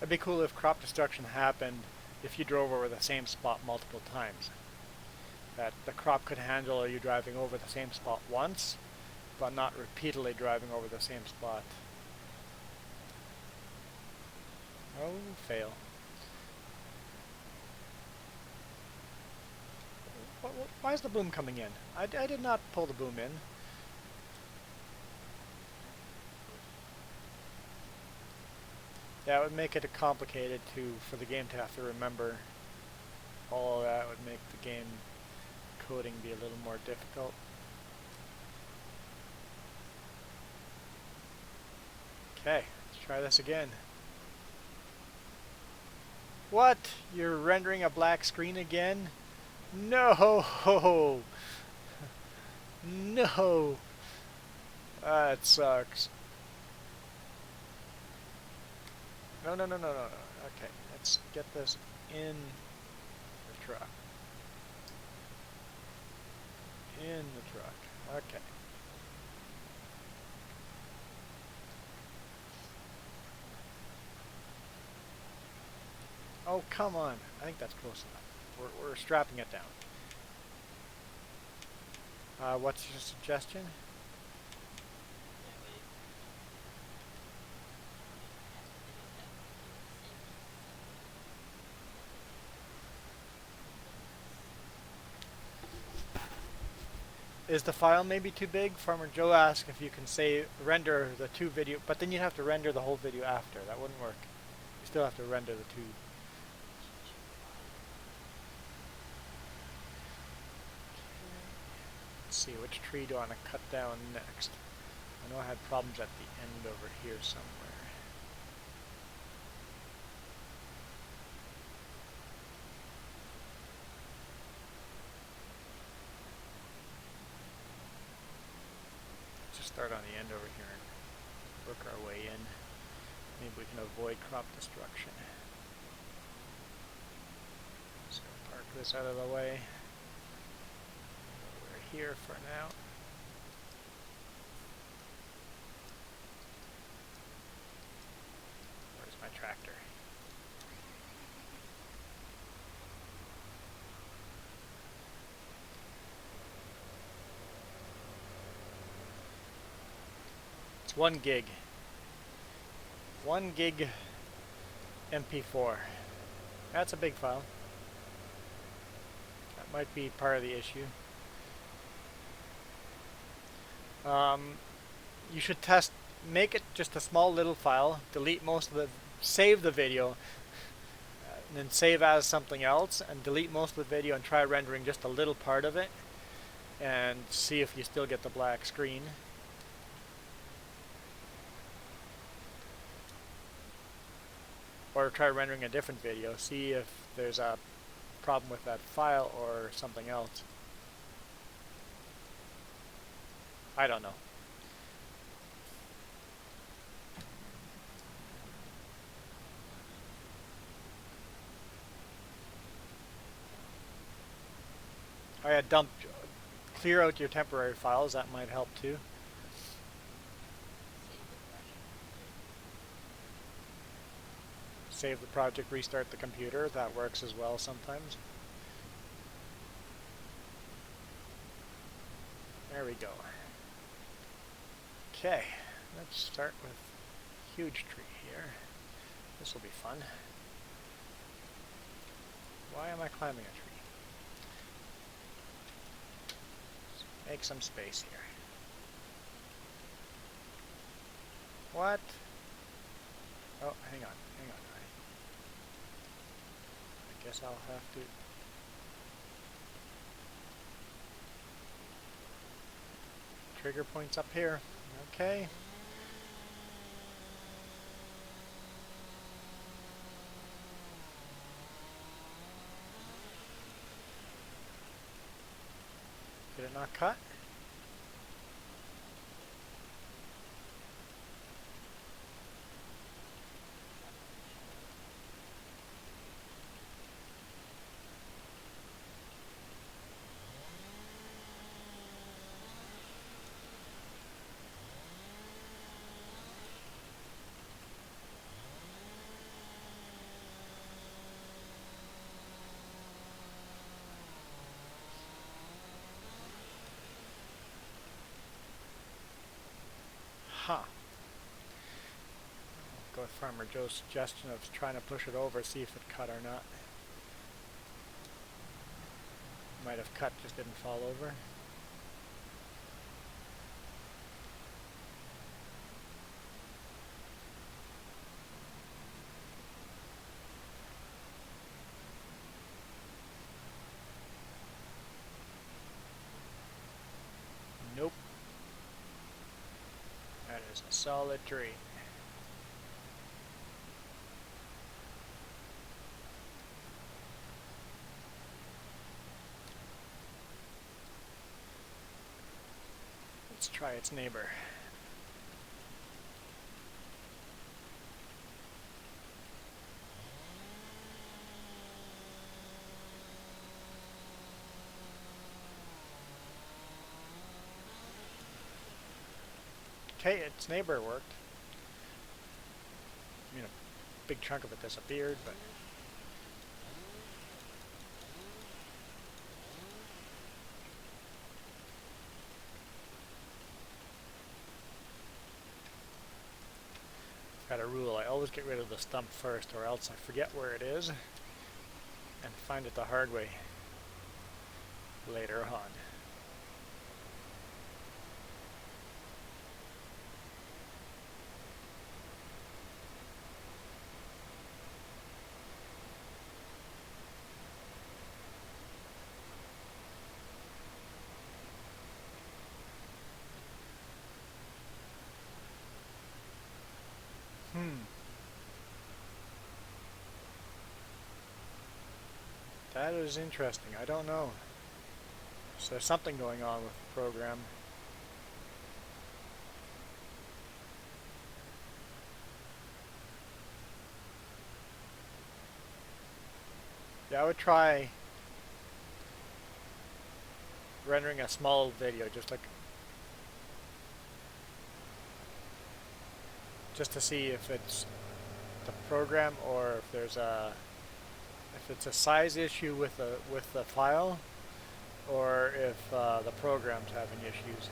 It'd be cool if crop destruction happened if you drove over the same spot multiple times. That the crop could handle you driving over the same spot once, but not repeatedly driving over the same spot. Oh, fail. Why is the boom coming in? I did not pull the boom in. That would make it complicated for the game to have to remember. All of that would make the game coding be a little more difficult. Okay, let's try this again. What? You're rendering a black screen again? No! No! That sucks. No, no, no, no, no, no. Okay, let's get this in the truck. In the truck. Okay. Oh, come on. I think that's close enough. We're strapping it down. What's your suggestion? Is the file maybe too big? Farmer Joe asked if you can say render the two video, but then you'd have to render the whole video after. That wouldn't work. You still have to render the two. Let's see, which tree do I want to cut down next? I know I had problems at the end over here somewhere. Let's just start on the end over here and work our way in. Maybe we can avoid crop destruction. So park this out of the way. We're here for now. Where's my tractor? It's 1 gig. 1 gig MP4. That's a big file. That might be part of the issue. You should make it just a small little file, delete most of the, save the video, and then save as something else, and delete most of the video and try rendering just a little part of it, and see if you still get the black screen. Or try rendering a different video, see if there's a problem with that file or something else. I don't know. I had clear out your temporary files, that might help too. Save the project, restart the computer, that works as well sometimes. There we go. Okay, let's start with huge tree here. This will be fun. Why am I climbing a tree? Let's make some space here. What? Oh, hang on. I guess I'll have to... Trigger points up here. Okay. Did it not cut? Huh. I'll go with Farmer Joe's suggestion of trying to push it over, see if it cut or not. Might have cut, just didn't fall over. Nope. That is a solid tree. Let's try its neighbor. Okay, its neighbor worked. I mean, a big chunk of it disappeared, but... I've got a rule, I always get rid of the stump first, or else I forget where it is, and find it the hard way later on. That is interesting. I don't know. So there's something going on with the program. Yeah, I would try rendering a small video, just to see if it's the program or if it's a size issue with the file, or if the program's having issues.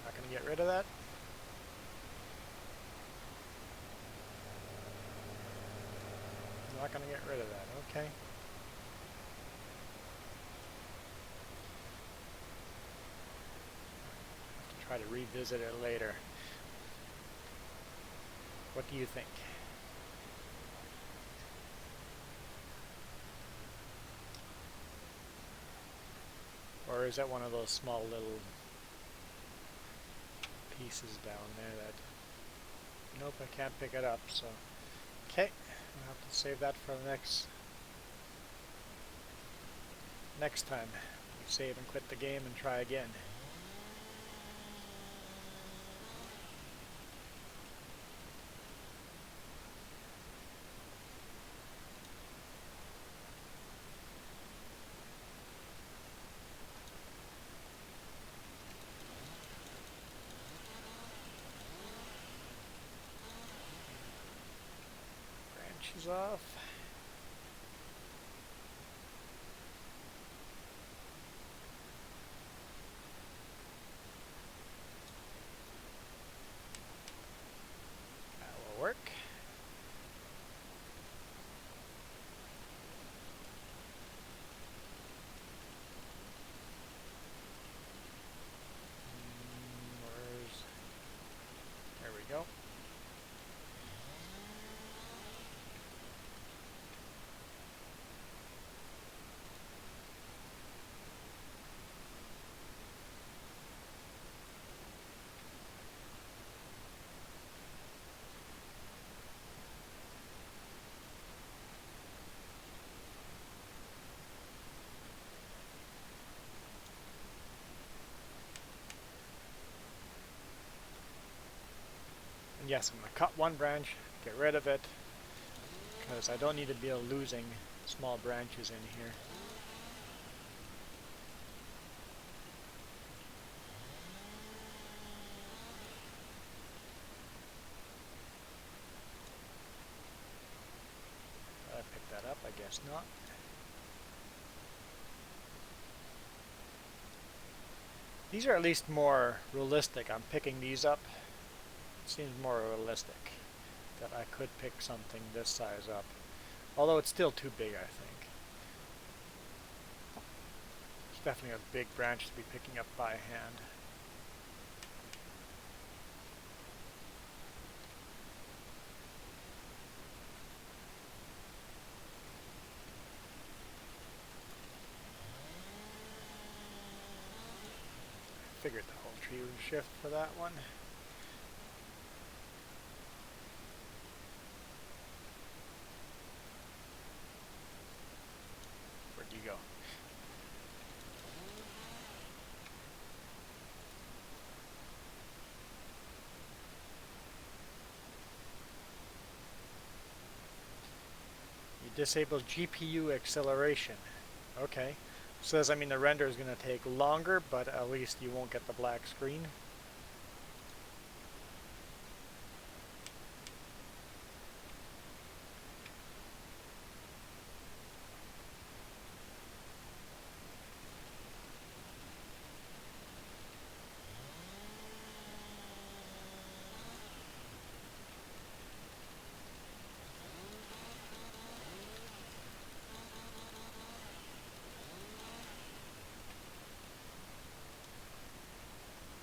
Not going to get rid of that. Not going to get rid of that. Okay. Have to try to revisit it later. What do you think? Or is that one of those small little pieces down there that... Nope, I can't pick it up, so... Okay, I'll have to save that for the next time. You save and quit the game and try again. Branches off. That will work. There we go. And yes, I'm going to cut one branch, get rid of it, because I don't need to be losing small branches in here. I picked that up, I guess not. These are at least more realistic. I'm picking these up. It seems more realistic that I could pick something this size up. Although it's still too big, I think. It's definitely a big branch to be picking up by hand. I figured the whole tree would shift for that one. Where'd you go? You disable GPU acceleration. Okay. So does that mean the render is going to take longer, but at least you won't get the black screen?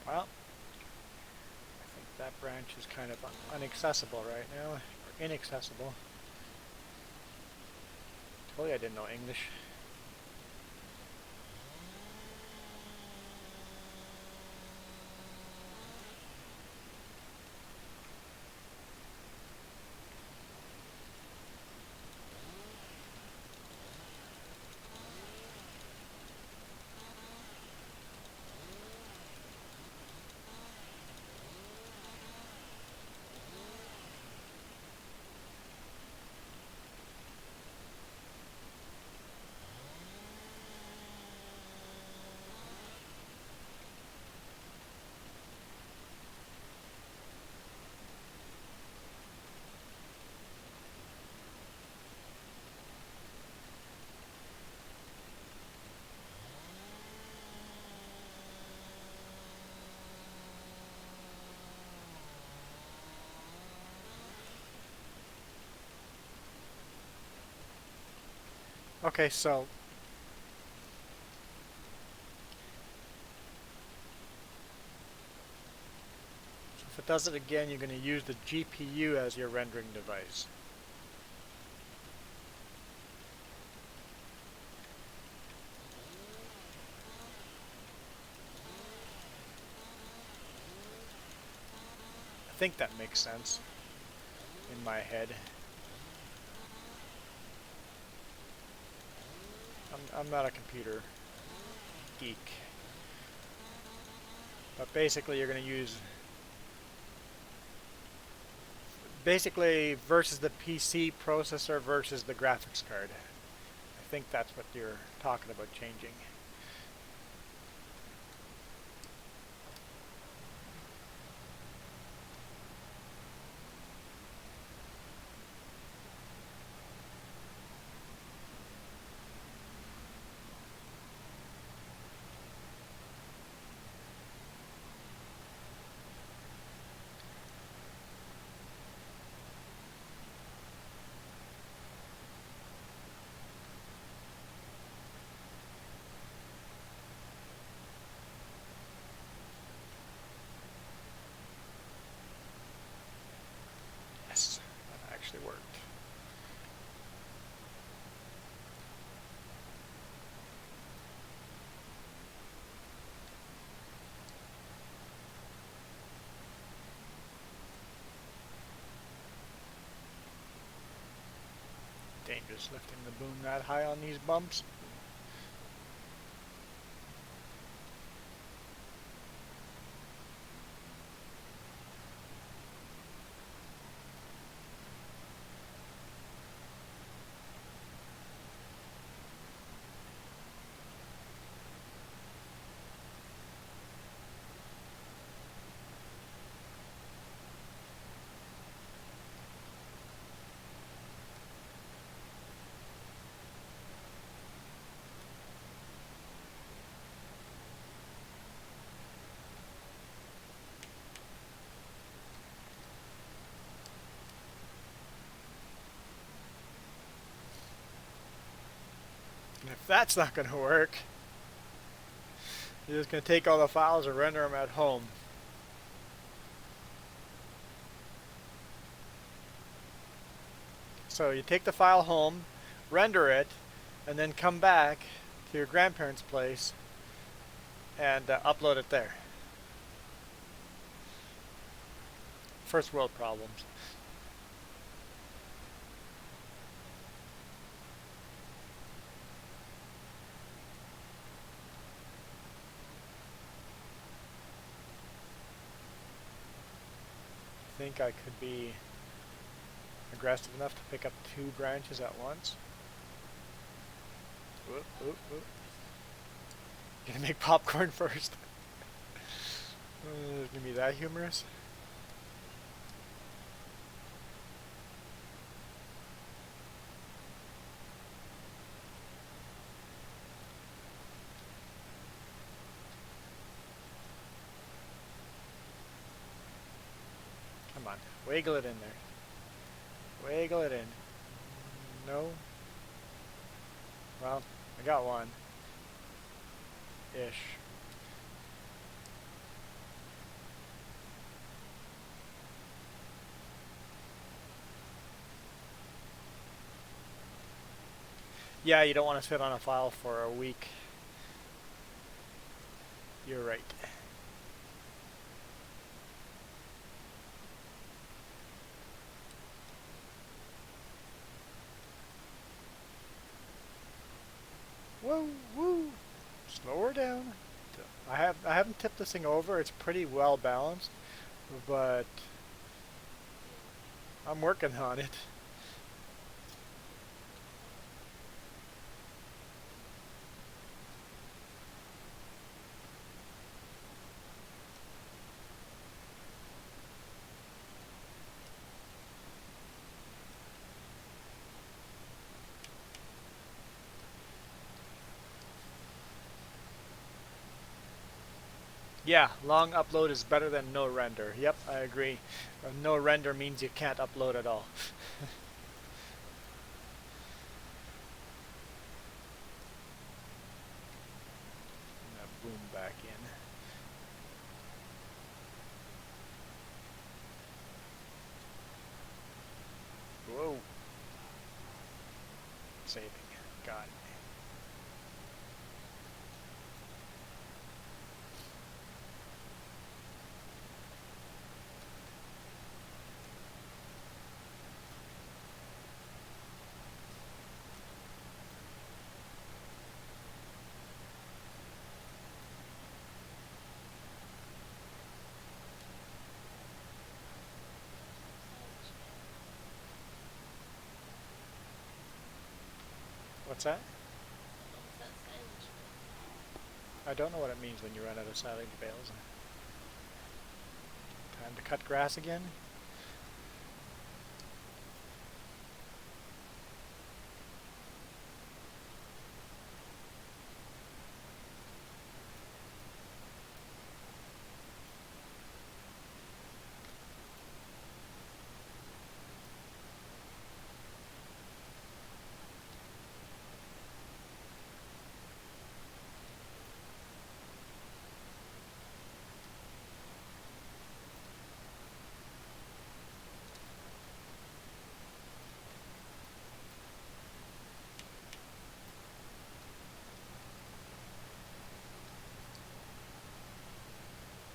Well, I think that branch is kind of inaccessible right now, or inaccessible. Totally, I didn't know English. Okay, so if it does it again, you're going to use the GPU as your rendering device. I think that makes sense in my head. I'm not a computer geek. But basically you're going to use, basically versus the PC processor versus the graphics card. I think that's what you're talking about changing. Yes, that actually worked. Dangerous lifting the boom that high on these bumps. And if that's not going to work, you're just going to take all the files and render them at home. So you take the file home, render it, and then come back to your grandparents' place and upload it there. First world problems. I think I could be aggressive enough to pick up 2 branches at once. Whoop, whoop, whoop. Gonna make popcorn first. Gonna be that humorous? Come on, wiggle it in there. Wiggle it in. No? Well, I got one. Ish. Yeah, you don't want to sit on a file for a week. You're right. Whoa, woo! Slow her down. I haven't tipped this thing over. It's pretty well balanced, but I'm working on it. Yeah, long upload is better than no render. Yep, I agree. No render means you can't upload at all. saving. Got it. What's that? I don't know what it means when you run out of silage bales. Time to cut grass again?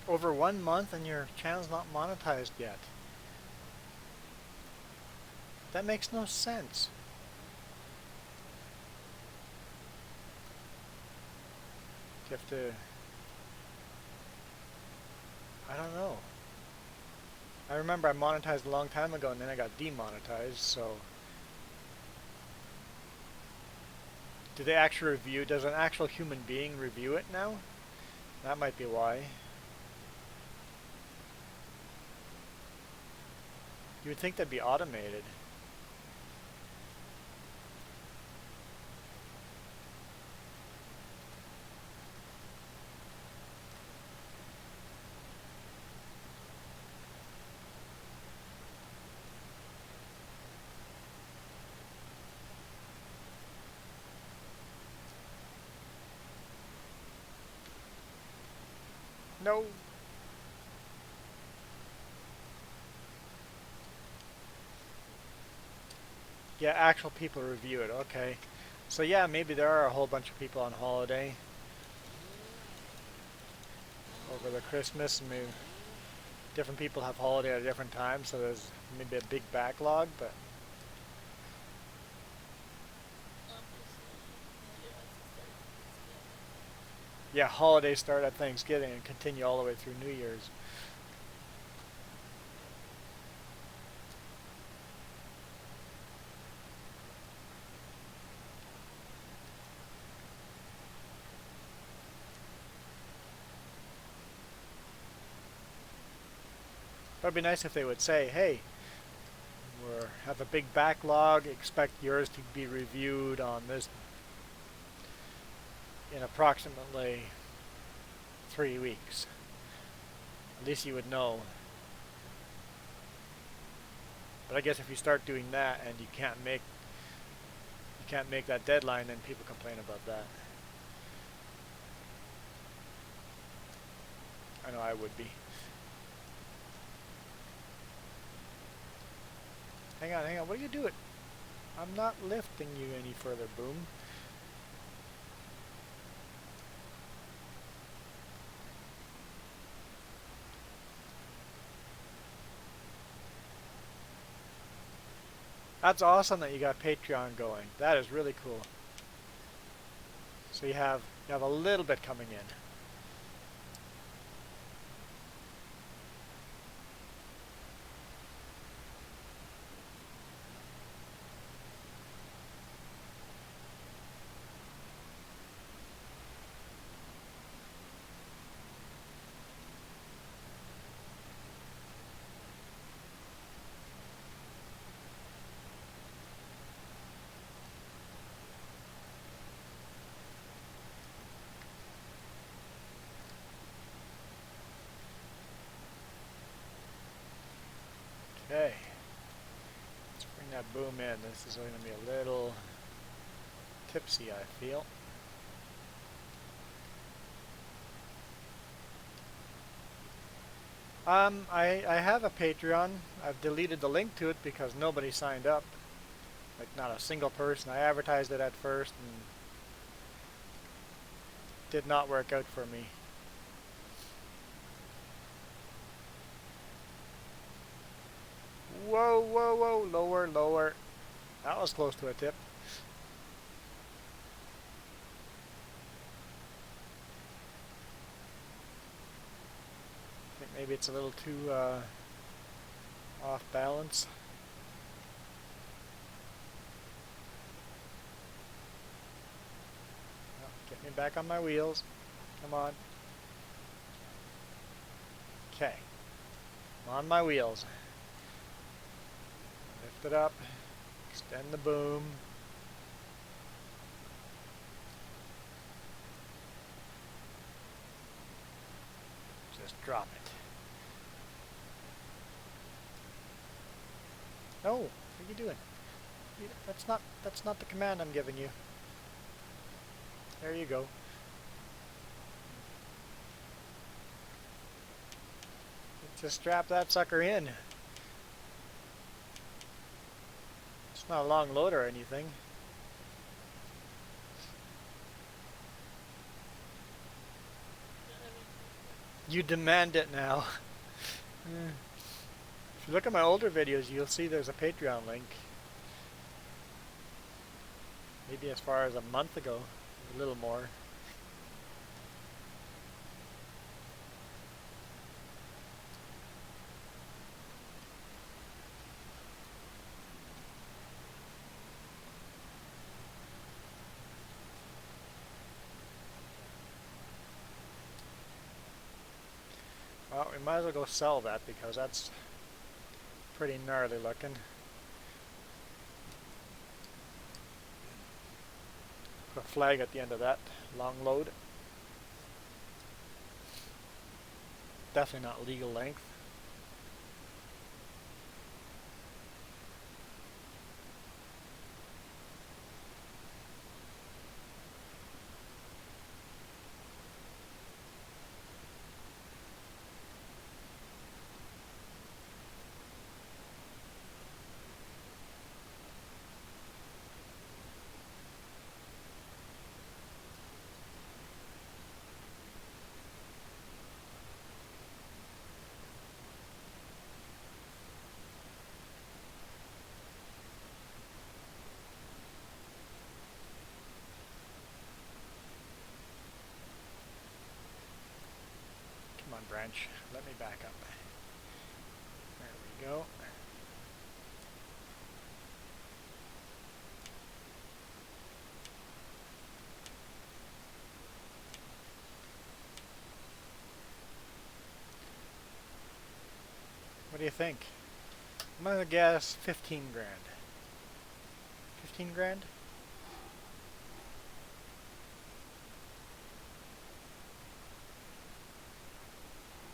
Over 1 month and your channel's not monetized yet. That makes no sense. You have to... I don't know. I remember I monetized a long time ago and then I got demonetized, so... Do they actually review? Does an actual human being review it now? That might be why. You would think that'd be automated. No. Yeah, actual people review it. Okay. So yeah, maybe there are a whole bunch of people on holiday over the Christmas. Maybe different people have holiday at a different time, so there's maybe a big backlog, but yeah, holidays start at Thanksgiving and continue all the way through New Year's. That'd be nice if they would say, hey, we have a big backlog, expect yours to be reviewed on this in approximately 3 weeks. At least you would know. But I guess if you start doing that and you can't make that deadline, then people complain about that. I know I would be. Hang on, what are you doing? I'm not lifting you any further, Boom. That's awesome that you got Patreon going. That is really cool. So you have a little bit coming in. Okay, let's bring that boom in. This is going to be a little tipsy, I feel. I have a Patreon. I've deleted the link to it because nobody signed up. Like not a single person. I advertised it at first and did not work out for me. Whoa, whoa, whoa, lower, lower. That was close to a tip. I think maybe it's a little too off balance. Oh, get me back on my wheels. Come on. Okay. I'm on my wheels. Lift it up. Extend the boom. Just drop it. No, what are you doing? That's not the command I'm giving you. There you go. Just strap that sucker in. It's not a long load or anything. You demand it now. If you look at my older videos, you'll see there's a Patreon link. Maybe as far as a month ago, a little more. Well, we might as well go sell that because that's pretty gnarly looking. Put a flag at the end of that. Long load. Definitely not legal length. Come on, branch. Let me back up. There we go. What do you think? I'm gonna guess 15 grand. 15 grand?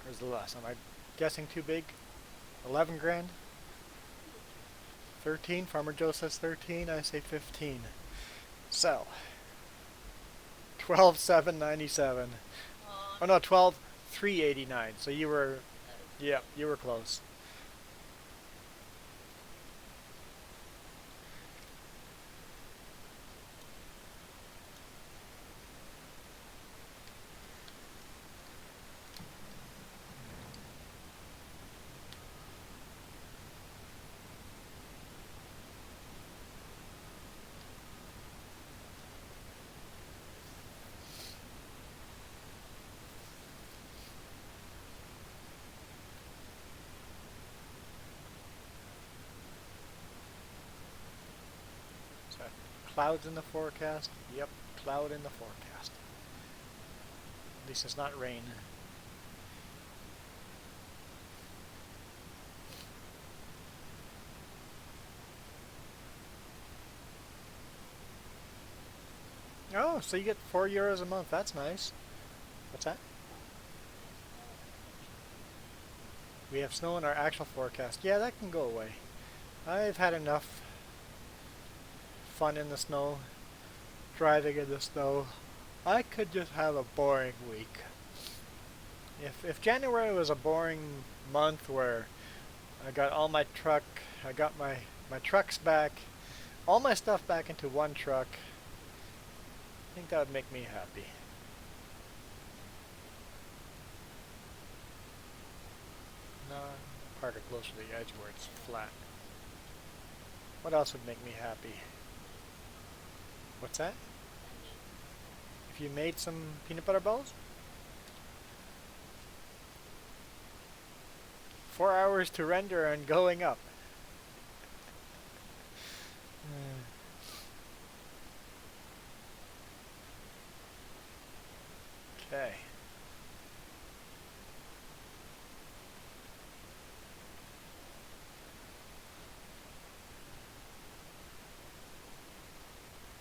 Where's the less? Am I guessing too big? 11 grand? 13? Farmer Joe says 13. I say 15. Sell. 12,797. Oh no, 12,389. So you were, yeah, you were close. Clouds in the forecast? Yep, cloud in the forecast. At least it's not rain. Oh, so you get €4 a month. That's nice. What's that? We have snow in our actual forecast. Yeah, that can go away. I've had enough fun in the snow, driving in the snow. I could just have a boring week. If January was a boring month where I got all my truck, I got my trucks back, all my stuff back into one truck. I think that would make me happy. No, park it closer to the edge where it's flat. What else would make me happy? What's that? If you made some peanut butter balls? 4 hours to render and going up. Okay.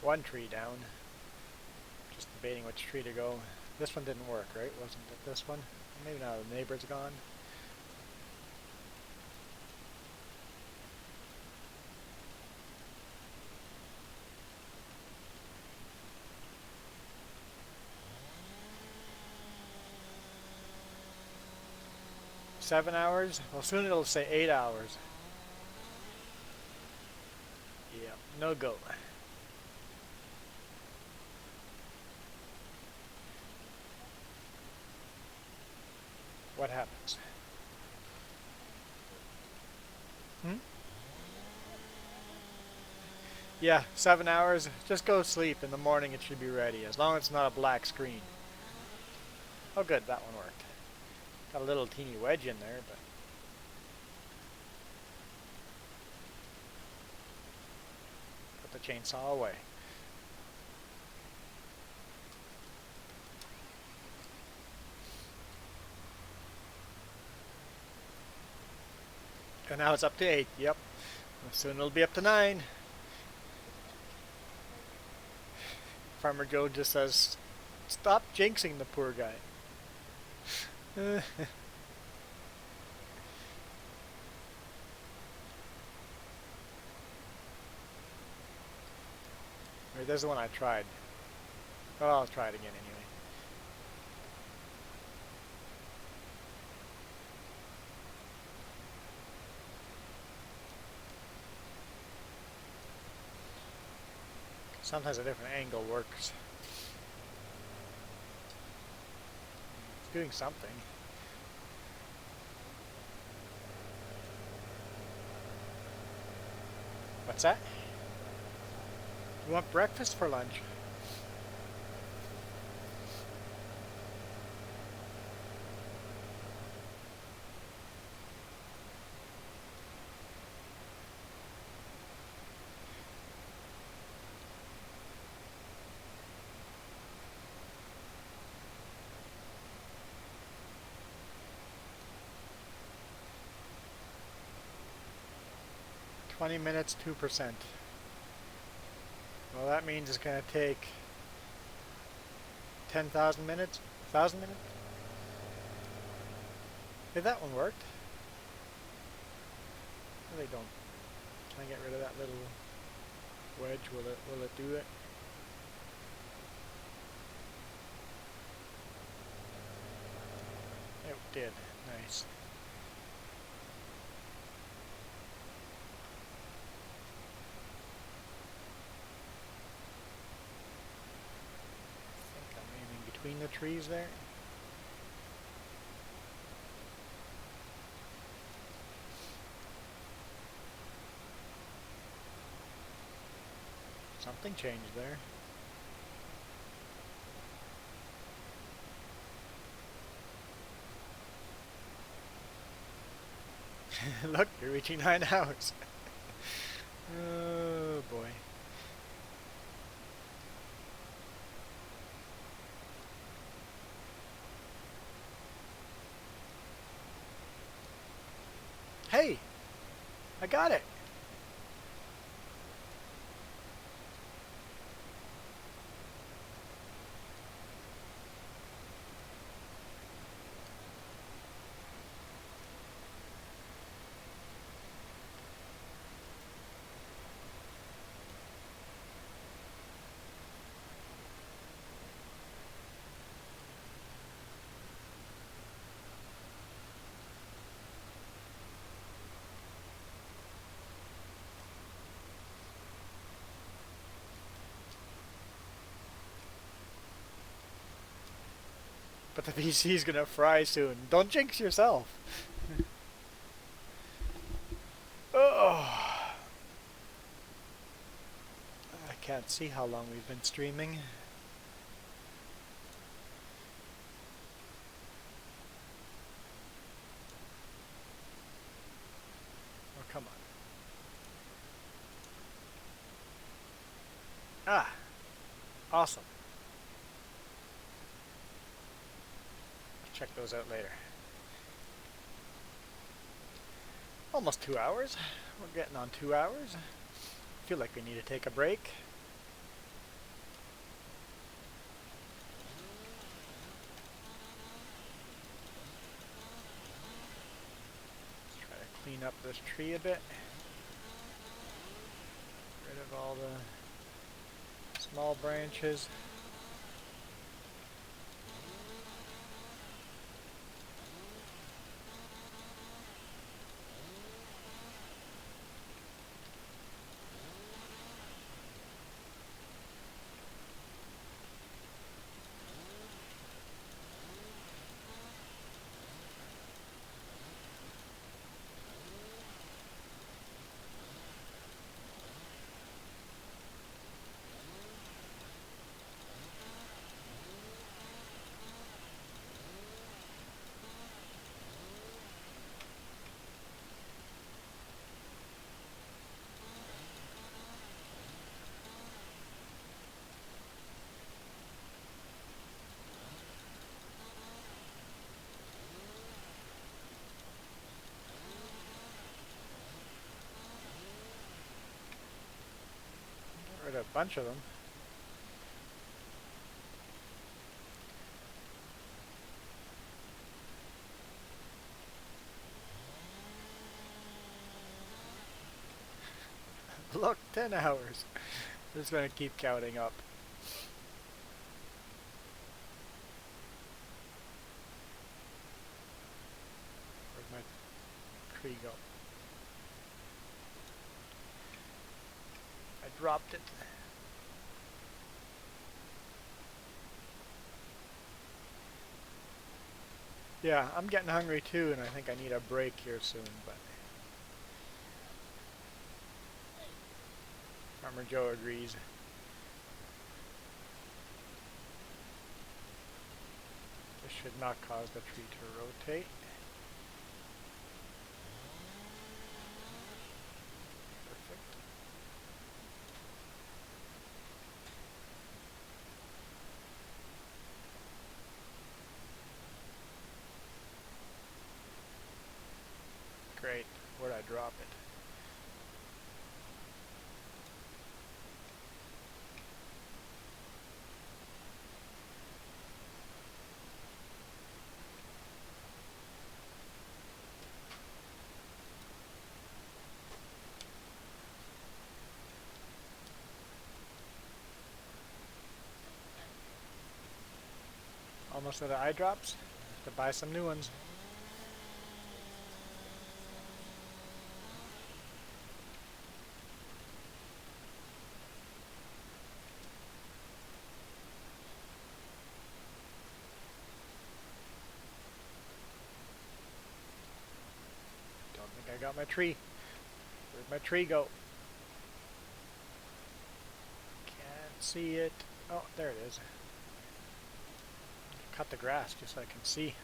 One tree down. Just debating which tree to go. This one didn't work, right? Wasn't it this one? Maybe now the neighbor's gone. $7 hours? Well, soon it'll say 8 hours. Yeah, no go. What happens? Yeah, 7 hours. Just go sleep. In the morning it should be ready, as long as it's not a black screen. Oh good, that one worked. Got a little teeny wedge in there, but... Put the chainsaw away. And now it's up to 8, yep. Soon it'll be up to 9. Farmer Joe just says, stop jinxing the poor guy. Wait, there's the one I tried. Well, I'll try it again anyway. Sometimes a different angle works. It's doing something. What's that? You want breakfast for lunch? $20 2%. Well, that means it's going to take 10,000 minutes? 1,000 minutes? Hey, that one worked. No, they don't. Can I get rid of that little wedge? Will it do it? It did. Nice. Between the trees there. Something changed there. Look, you're reaching 9 hours. Oh boy. Hey, I got it. But the PC's gonna fry soon. Don't jinx yourself. Oh. I can't see how long we've been streaming. Oh, come on. Ah, awesome. I'll check those out later. Almost 2 hours. We're getting on 2 hours. Feel like we need to take a break. Let's try to clean up this tree a bit. Get rid of all the small branches. Get rid of a bunch of them. Look, 10 hours. I'm just gonna keep counting up. Where'd my tree go? I dropped it. Yeah, I'm getting hungry too, and I think I need a break here soon, but Farmer Joe agrees. This should not cause the tree to rotate. Perfect. Great. Where'd I drop it? Almost out of eye drops. Have to buy some new ones. Don't think I got my tree. Where'd my tree go? Can't see it. Oh, there it is. Cut the grass just so I can see.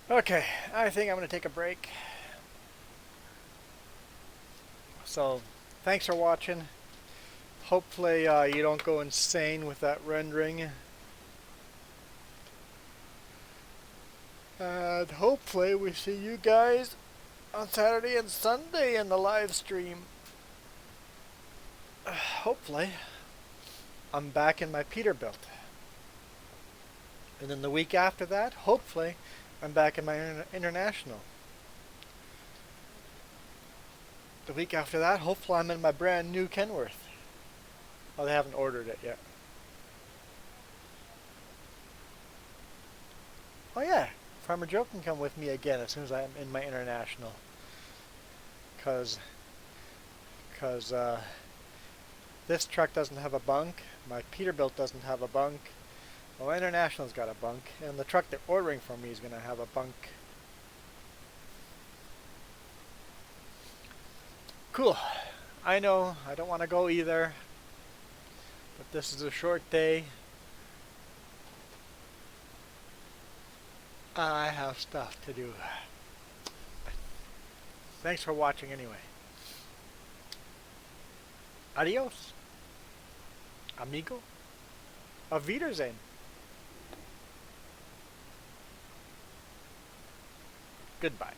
Okay, I think I'm going to take a break. So, thanks for watching. Hopefully you don't go insane with that rendering. And hopefully we see you guys on Saturday and Sunday in the live stream. Hopefully. I'm back in my Peterbilt. And then the week after that, hopefully, I'm back in my international. The week after that, hopefully I'm in my brand new Kenworth. Oh, they haven't ordered it yet. Oh yeah, Farmer Joe can come with me again as soon as I'm in my international. Cause, cause this truck doesn't have a bunk. My Peterbilt doesn't have a bunk. Well, my international's got a bunk, and the truck they're ordering from me is gonna have a bunk. Cool. I know I don't want to go either, but this is a short day. I have stuff to do. Thanks for watching anyway. Adios, amigo. Auf Wiedersehen. Goodbye.